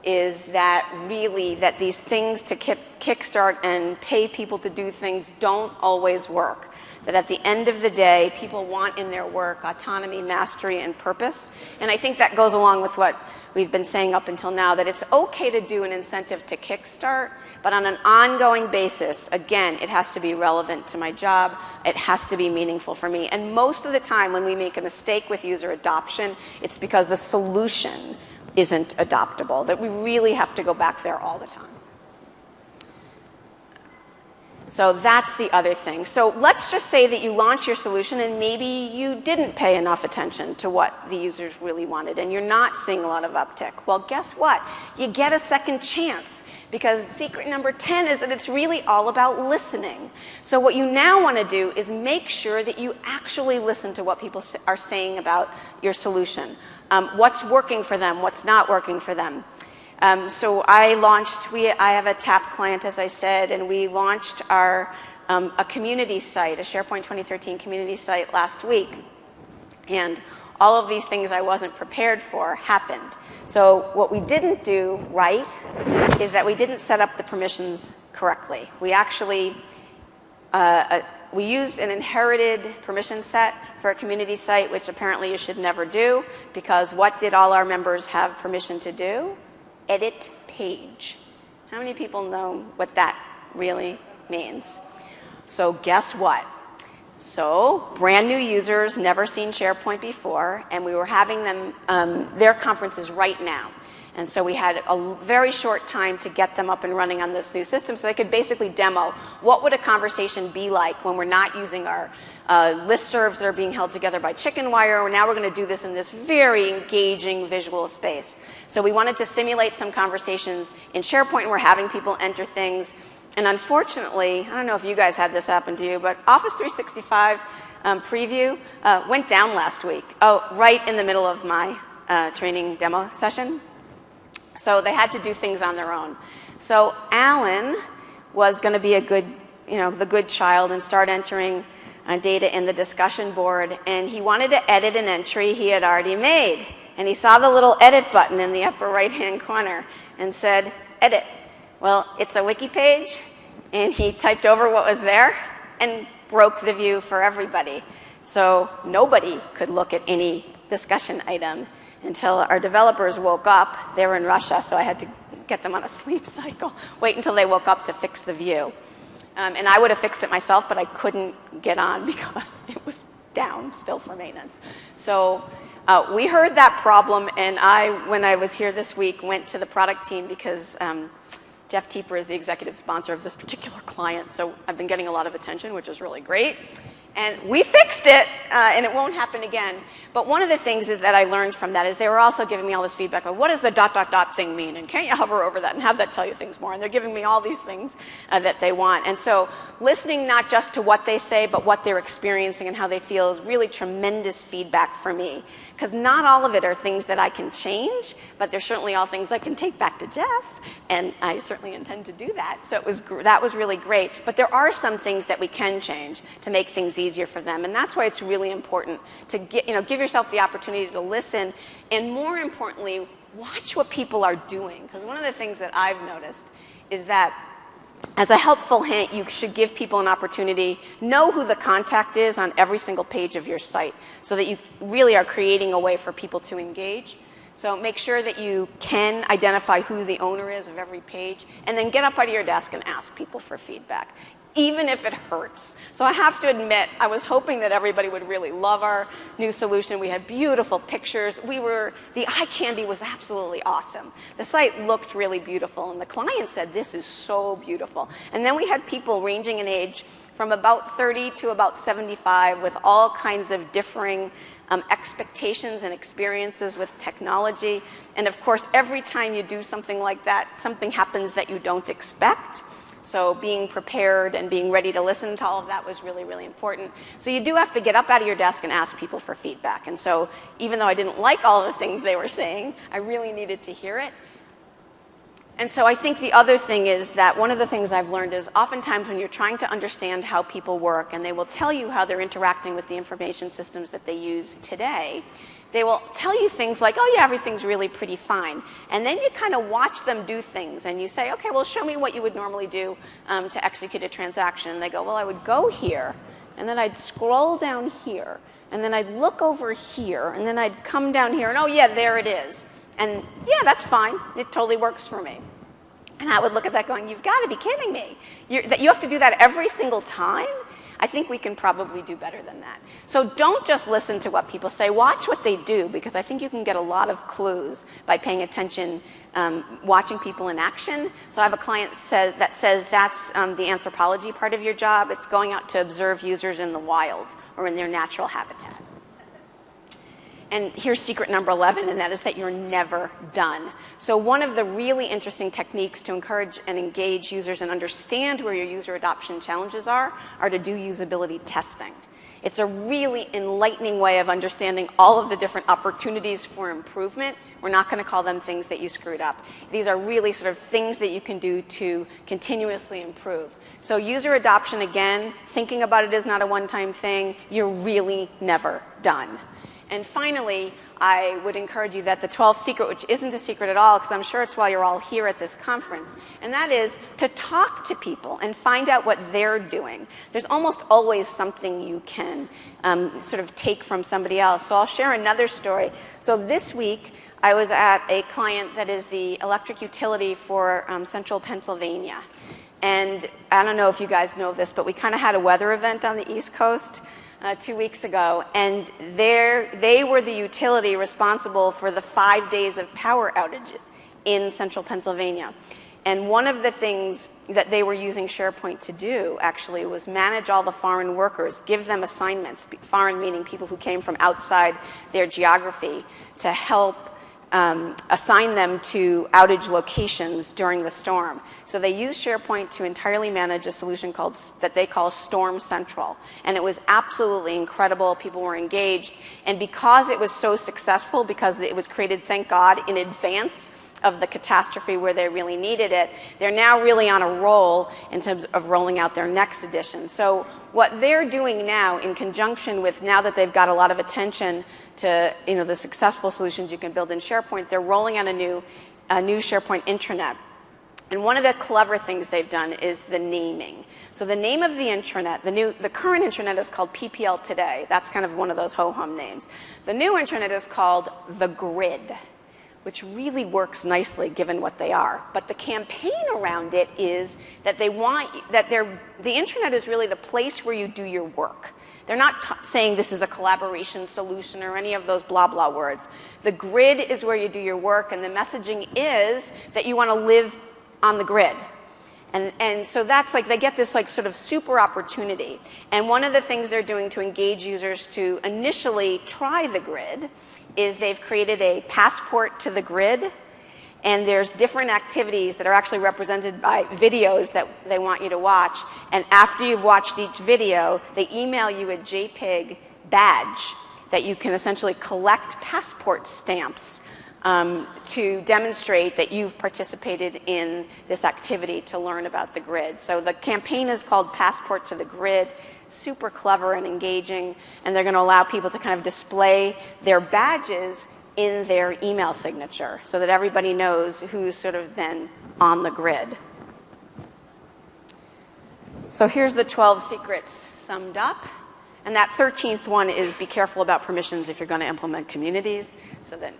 is that really that these things to kickstart and pay people to do things don't always work. That at the end of the day, people want in their work autonomy, mastery, and purpose. And I think that goes along with what we've been saying up until now, that it's okay to do an incentive to kickstart, but on an ongoing basis, again, it has to be relevant to my job. It has to be meaningful for me. And most of the time when we make a mistake with user adoption, it's because the solution isn't adoptable, that we really have to go back there all the time. So that's the other thing. So let's just say that you launch your solution and maybe you didn't pay enough attention to what the users really wanted and you're not seeing a lot of uptick. Well, guess what? You get a second chance, because secret number 10 is that it's really all about listening. So what you now want to do is make sure that you actually listen to what people are saying about your solution. What's working for them, what's not working for them. So I have a TAP client, as I said, and we launched a community site, a SharePoint 2013 community site last week. And all of these things I wasn't prepared for happened. So what we didn't do right is that we didn't set up the permissions correctly. We actually, we used an inherited permission set for a community site, which apparently you should never do, because what did all our members have permission to do? Edit page. How many people know what that really means? So guess what? So brand new users, never seen SharePoint before, and we were having them, their conferences right now. And so we had a very short time to get them up and running on this new system so they could basically demo what would a conversation be like when we're not using our listservs that are being held together by chicken wire. Now we're going to do this in this very engaging visual space. So we wanted to simulate some conversations in SharePoint, and we're having people enter things. And unfortunately, I don't know if you guys had this happen to you, but Office 365 preview went down last week. Oh, right in the middle of my training demo session. So they had to do things on their own. So Alan was going to be a good, the good child and start entering data in the discussion board. And he wanted to edit an entry he had already made. And he saw the little edit button in the upper right-hand corner and said, edit. Well, it's a wiki page. And he typed over what was there and broke the view for everybody. So nobody could look at any discussion item until our developers woke up. They were in Russia, so I had to get them on a sleep cycle, wait until they woke up to fix the view. And I would have fixed it myself, but I couldn't get on because it was down still for maintenance. So we heard that problem, and when I was here this week, went to the product team because Jeff Tieper is the executive sponsor of this particular client, so I've been getting a lot of attention, which is really great. And we fixed it, and it won't happen again. But one of the things is that I learned from that is they were also giving me all this feedback about what does the ... thing mean, and can't you hover over that and have that tell you things more? And they're giving me all these things that they want. And so listening not just to what they say, but what they're experiencing and how they feel is really tremendous feedback for me. Because not all of it are things that I can change, but they're certainly all things I can take back to Jeff, and I certainly intend to do that. So that was really great. But there are some things that we can change to make things easier for them, and that's why it's really important to give yourself the opportunity to listen, and more importantly, watch what people are doing. Because one of the things that I've noticed is that as a helpful hint, you should give people an opportunity, know who the contact is on every single page of your site so that you really are creating a way for people to engage. So make sure that you can identify who the owner is of every page, and then get up out of your desk and ask people for feedback, even if it hurts. So I have to admit, I was hoping that everybody would really love our new solution. We had beautiful pictures. The eye candy was absolutely awesome. The site looked really beautiful, and the client said, this is so beautiful. And then we had people ranging in age from about 30 to about 75 with all kinds of differing expectations and experiences with technology. And of course, every time you do something like that, something happens that you don't expect. So being prepared and being ready to listen to all of that was really, really important. So you do have to get up out of your desk and ask people for feedback. And so even though I didn't like all the things they were saying, I really needed to hear it. And so I think the other thing is that one of the things I've learned is oftentimes when you're trying to understand how people work, and they will tell you how they're interacting with the information systems that they use today, they will tell you things like, oh yeah, everything's really pretty fine. And then you kind of watch them do things, and you say, okay, well, show me what you would normally do to execute a transaction. And they go, well, I would go here, and then I'd scroll down here, and then I'd look over here, and then I'd come down here, and oh yeah, there it is. And yeah, that's fine. It totally works for me. And I would look at that going, you've got to be kidding me. That you have to do that every single time? I think we can probably do better than that. So don't just listen to what people say. Watch what they do, because I think you can get a lot of clues by paying attention, watching people in action. So I have a client that says that's the anthropology part of your job. It's going out to observe users in the wild or in their natural habitat. And here's secret number 11, and that is that you're never done. So one of the really interesting techniques to encourage and engage users and understand where your user adoption challenges are to do usability testing. It's a really enlightening way of understanding all of the different opportunities for improvement. We're not going to call them things that you screwed up. These are really sort of things that you can do to continuously improve. So user adoption, again, thinking about it is not a one-time thing. You're really never done. And finally, I would encourage you that the 12th secret, which isn't a secret at all, because I'm sure it's why you're all here at this conference, and that is to talk to people and find out what they're doing. There's almost always something you can sort of take from somebody else. So I'll share another story. So this week, I was at a client that is the electric utility for central Pennsylvania. And I don't know if you guys know this, but we kind of had a weather event on the East Coast 2 weeks ago, and they were the utility responsible for the 5 days of power outage in central Pennsylvania. And one of the things that they were using SharePoint to do, actually, was manage all the foreign workers, give them assignments, foreign meaning people who came from outside their geography, to help assign them to outage locations during the storm. So they used SharePoint to entirely manage a solution that they call Storm Central. And it was absolutely incredible. People were engaged. And because it was so successful, because it was created, thank God, in advance of the catastrophe where they really needed it, they're now really on a roll in terms of rolling out their next edition. So what they're doing now, in conjunction with, now that they've got a lot of attention to the successful solutions you can build in SharePoint, they're rolling out a new SharePoint intranet. And one of the clever things they've done is the naming. So the name of the intranet, the current intranet is called PPL Today. That's kind of one of those ho-hum names. The new intranet is called The Grid, which really works nicely given what they are. But the campaign around it is that the intranet is really the place where you do your work. They're not saying this is a collaboration solution or any of those blah, blah words. The grid is where you do your work, and the messaging is that you want to live on the grid. And so that's like, they get this like sort of super opportunity. And one of the things they're doing to engage users to initially try the grid is they've created a passport to the grid, and there's different activities that are actually represented by videos that they want you to watch. And after you've watched each video, they email you a JPEG badge that you can essentially collect passport stamps to demonstrate that you've participated in this activity to learn about the grid. So the campaign is called Passport to the Grid. Super clever and engaging, and they're going to allow people to kind of display their badges in their email signature so that everybody knows who's sort of been on the grid. So here's the 12 secrets summed up. And that 13th one is be careful about permissions if you're going to implement communities so that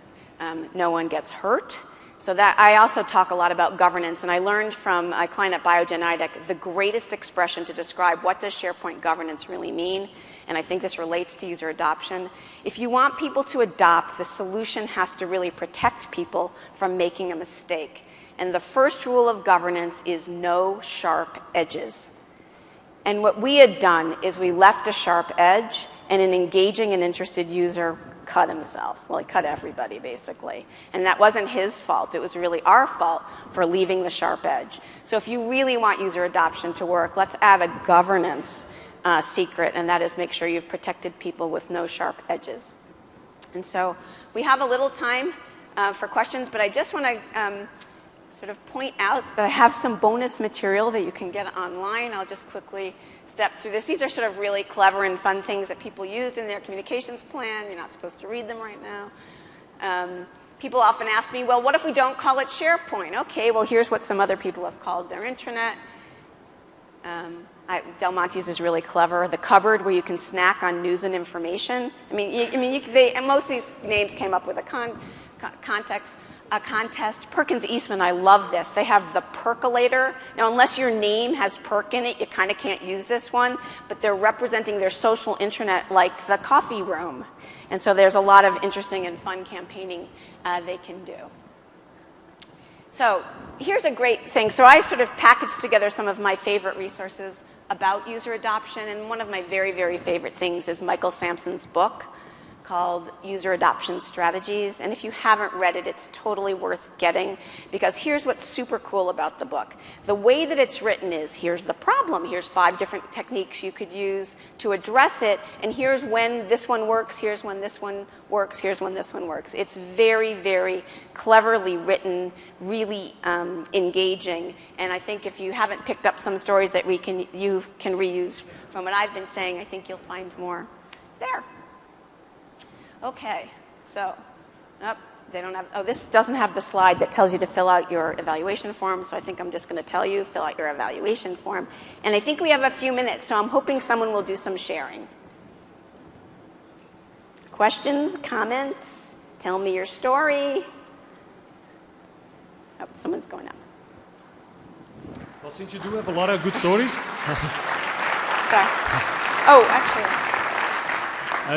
no one gets hurt. So that I also talk a lot about governance, and I learned from a client at Biogenetic the greatest expression to describe what does SharePoint governance really mean, and I think this relates to user adoption. If you want people to adopt, the solution has to really protect people from making a mistake. And the first rule of governance is no sharp edges. And what we had done is we left a sharp edge, and an engaging and interested user cut himself. Well, he cut everybody, basically. And that wasn't his fault. It was really our fault for leaving the sharp edge. So if you really want user adoption to work, let's add a governance secret, and that is make sure you've protected people with no sharp edges. And so we have a little time for questions, but I just want to sort of point out that I have some bonus material that you can get online. I'll just quickly step through this. These are sort of really clever and fun things that people used in their communications plan. You're not supposed to read them right now. People often ask me, well, what if we don't call it SharePoint? Okay, well, here's what some other people have called their intranet. Del Monte's is really clever. The cupboard where you can snack on news and information. And most of these names came up with a contest. Perkins Eastman, I love this. They have the percolator. Now, unless your name has perk in it, you kind of can't use this one, but they're representing their social intranet like the coffee room. And so there's a lot of interesting and fun campaigning they can do. So here's a great thing. So I sort of packaged together some of my favorite resources about user adoption, and one of my very, very favorite things is Michael Sampson's book called User Adoption Strategies. And if you haven't read it, it's totally worth getting, because here's what's super cool about the book. The way that it's written is, here's the problem, here's 5 different techniques you could use to address it, and here's when this one works, here's when this one works, here's when this one works. It's very, very cleverly written, really engaging, and I think if you haven't picked up some stories that you can reuse from what I've been saying, I think you'll find more there. Okay, so, this doesn't have the slide that tells you to fill out your evaluation form, so I think I'm just going to tell you, fill out your evaluation form. And I think we have a few minutes, so I'm hoping someone will do some sharing. Questions, comments, tell me your story. Oh, someone's going up. Well, since you do have a lot of good stories. Sorry. Oh, actually.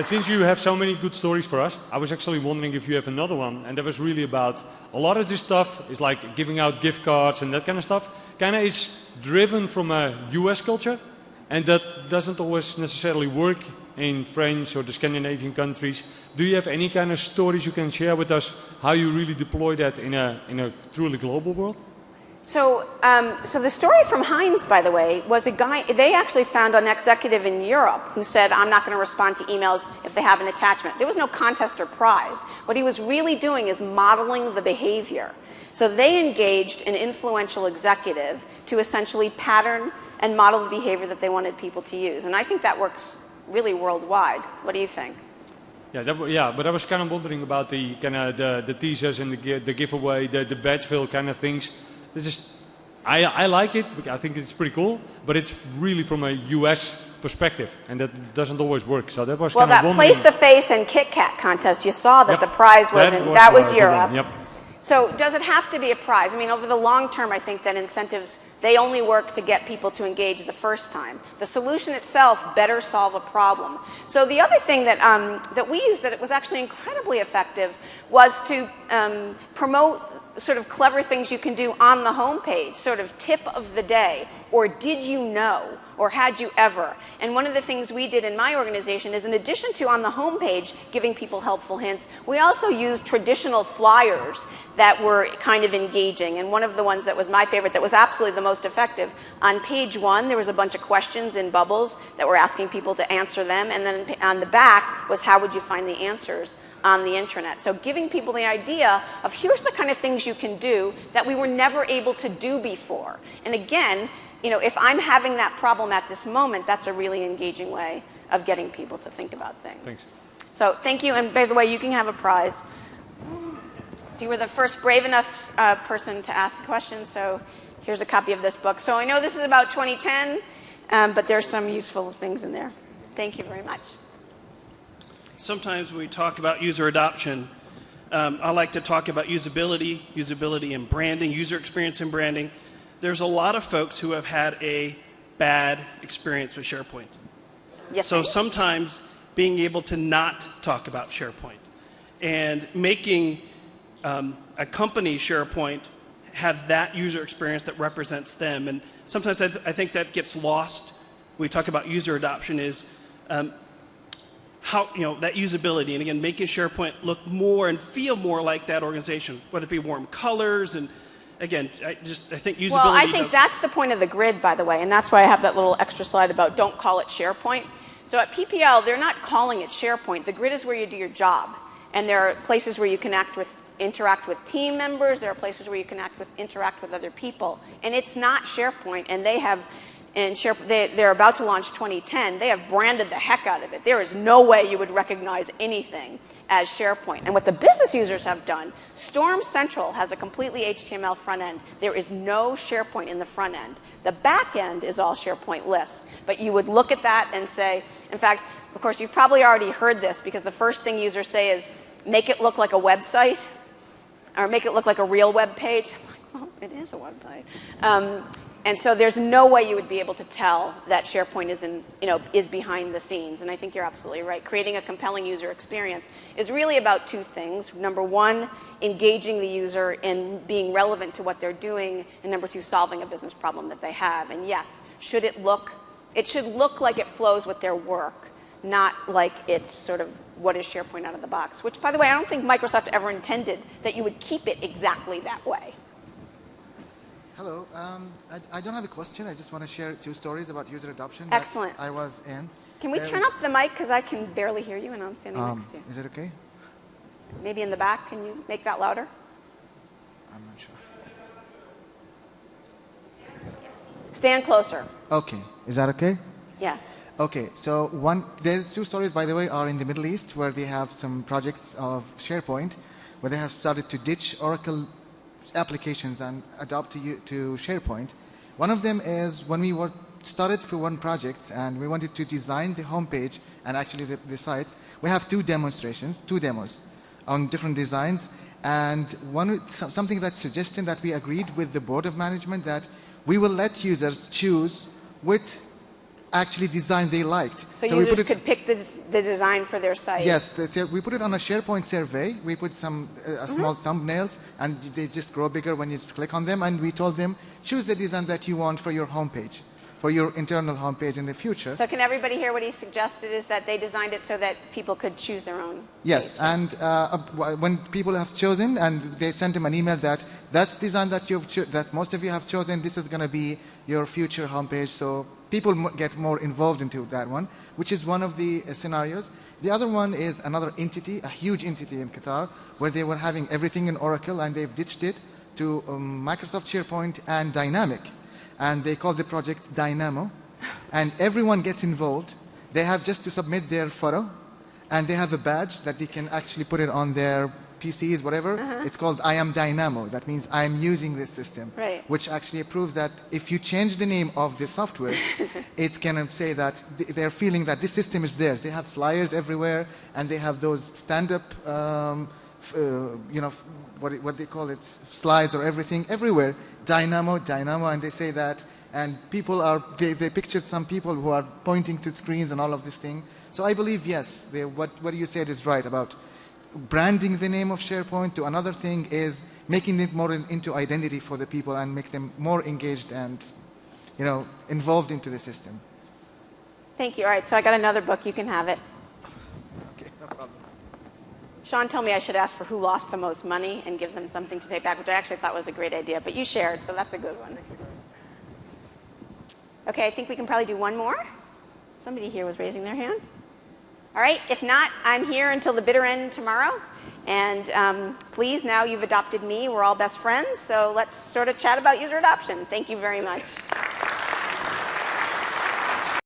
Since you have so many good stories for us, I was actually wondering if you have another one, and that was really about a lot of this stuff is like giving out gift cards and that kind of stuff, kind of is driven from a US culture, and that doesn't always necessarily work in French or the Scandinavian countries. Do you have any kind of stories you can share with us how you really deploy that in a truly global world? So the story from Heinz, by the way, was a guy, they actually found an executive in Europe who said, I'm not going to respond to emails if they have an attachment. There was no contest or prize. What he was really doing is modeling the behavior. So they engaged an influential executive to essentially pattern and model the behavior that they wanted people to use. And I think that works really worldwide. What do you think? Yeah, but I was kind of wondering about the kind of the teasers and the giveaway, the Badgeville kind of things. I like it, I think it's pretty cool, but it's really from a US perspective, and that doesn't always work. So that was kind of wondering. Place the Face and Kit Kat contest, you saw that the prize that was Europe. Yep. So does it have to be a prize? I mean, over the long term, I think that incentives, they only work to get people to engage the first time. The solution itself better solve a problem. So the other thing that we used that it was actually incredibly effective was to promote sort of clever things you can do on the homepage, sort of tip of the day, or did you know, or had you ever. And one of the things we did in my organization is, in addition to on the homepage giving people helpful hints, we also used traditional flyers that were kind of engaging. And one of the ones that was my favorite, that was absolutely the most effective, on page 1 there was a bunch of questions in bubbles that were asking people to answer them, and then on the back was how would you find the answers on the intranet. So giving people the idea of here's the kind of things you can do that we were never able to do before. And again, you know, if I'm having that problem at this moment, that's a really engaging way of getting people to think about things. Thanks. So thank you, and by the way, you can have a prize. So you were the first brave enough person to ask the question, so here's a copy of this book. So I know this is about 2010. but there's some useful things in there. Thank you very much. Sometimes when we talk about user adoption, I like to talk about usability in branding, user experience in branding. There's a lot of folks who have had a bad experience with SharePoint. Yes, So sometimes being able to not talk about SharePoint and making a company SharePoint have that user experience that represents them. And sometimes I think that gets lost when we talk about user adoption is how, that usability. And again, making SharePoint look more and feel more like that organization, whether it be warm colors. And again, I think usability. Well, I think that's the point of the grid, by the way. And that's why I have that little extra slide about don't call it SharePoint. So at PPL, they're not calling it SharePoint. The grid is where you do your job. And there are places where you interact with team members. There are places where you interact with other people. And it's not SharePoint. And they're about to launch 2010. They have branded the heck out of it. There is no way you would recognize anything as SharePoint. And what the business users have done, Storm Central has a completely HTML front end. There is no SharePoint in the front end. The back end is all SharePoint lists. But you would look at that and say, in fact, of course, you've probably already heard this because the first thing users say is, make it look like a website or make it look like a real web page. I'm like, well, it is a website. And so there's no way you would be able to tell that SharePoint is behind the scenes. And I think you're absolutely right. Creating a compelling user experience is really about two things. Number one, engaging the user in being relevant to what they're doing. And number two, solving a business problem that they have. And yes, it should look like it flows with their work, not like it's sort of what is SharePoint out of the box. Which, by the way, I don't think Microsoft ever intended that you would keep it exactly that way. Hello. I don't have a question. I just want to share 2 stories about user adoption. Excellent. That I was in. Can we turn up the mic? Because I can barely hear you and I'm standing next to you. Is it okay? Maybe in the back. Can you make that louder? I'm not sure. Stand closer. Okay. Is that okay? Yeah. Okay. So there's 2 stories, by the way, are in the Middle East where they have some projects of SharePoint where they have started to ditch Oracle applications and adopt to SharePoint. One of them is when we started for one project and we wanted to design the homepage and actually the site. We have 2 demos on different designs, and something that's suggesting that we agreed with the board of management that we will let users choose which actually design they liked. So users could pick the design for their site. Yes, we put it on a SharePoint survey. We put some small thumbnails, and they just grow bigger when you just click on them. And we told them, choose the design that you want for your homepage, for your internal homepage in the future. So can everybody hear what he suggested is that they designed it so that people could choose their own Yes, page. And when people have chosen, and they sent them an email that's design that most of you have chosen, this is going to be your future homepage. So people get more involved into that one, which is one of the scenarios. The other one is another entity, a huge entity in Qatar, where they were having everything in Oracle, and they've ditched it to Microsoft SharePoint and Dynamic. And they call the project Dynamo. And everyone gets involved. They have just to submit their photo, and they have a badge that they can actually put it on their PCs, whatever. It's called I am Dynamo. That means I'm using this system, right. Which actually proves that if you change the name of the software, it's going to say that they're feeling that this system is theirs. They have flyers everywhere, and they have those stand-up, what they call it, slides or everything everywhere. Dynamo, and they say that. And people they pictured some people who are pointing to screens and all of this thing. So I believe, yes, what you said is right about branding the name of SharePoint. To another thing is making it more into identity for the people and make them more engaged and, involved into the system. Thank you. All right, so I got another book. You can have it. Okay, no problem. Sean told me I should ask for who lost the most money and give them something to take back, which I actually thought was a great idea. But you shared, so that's a good one. Okay, I think we can probably do one more. Somebody here was raising their hand. All right, if not, I'm here until the bitter end tomorrow. And please, now you've adopted me. We're all best friends. So let's sort of chat about user adoption. Thank you very much.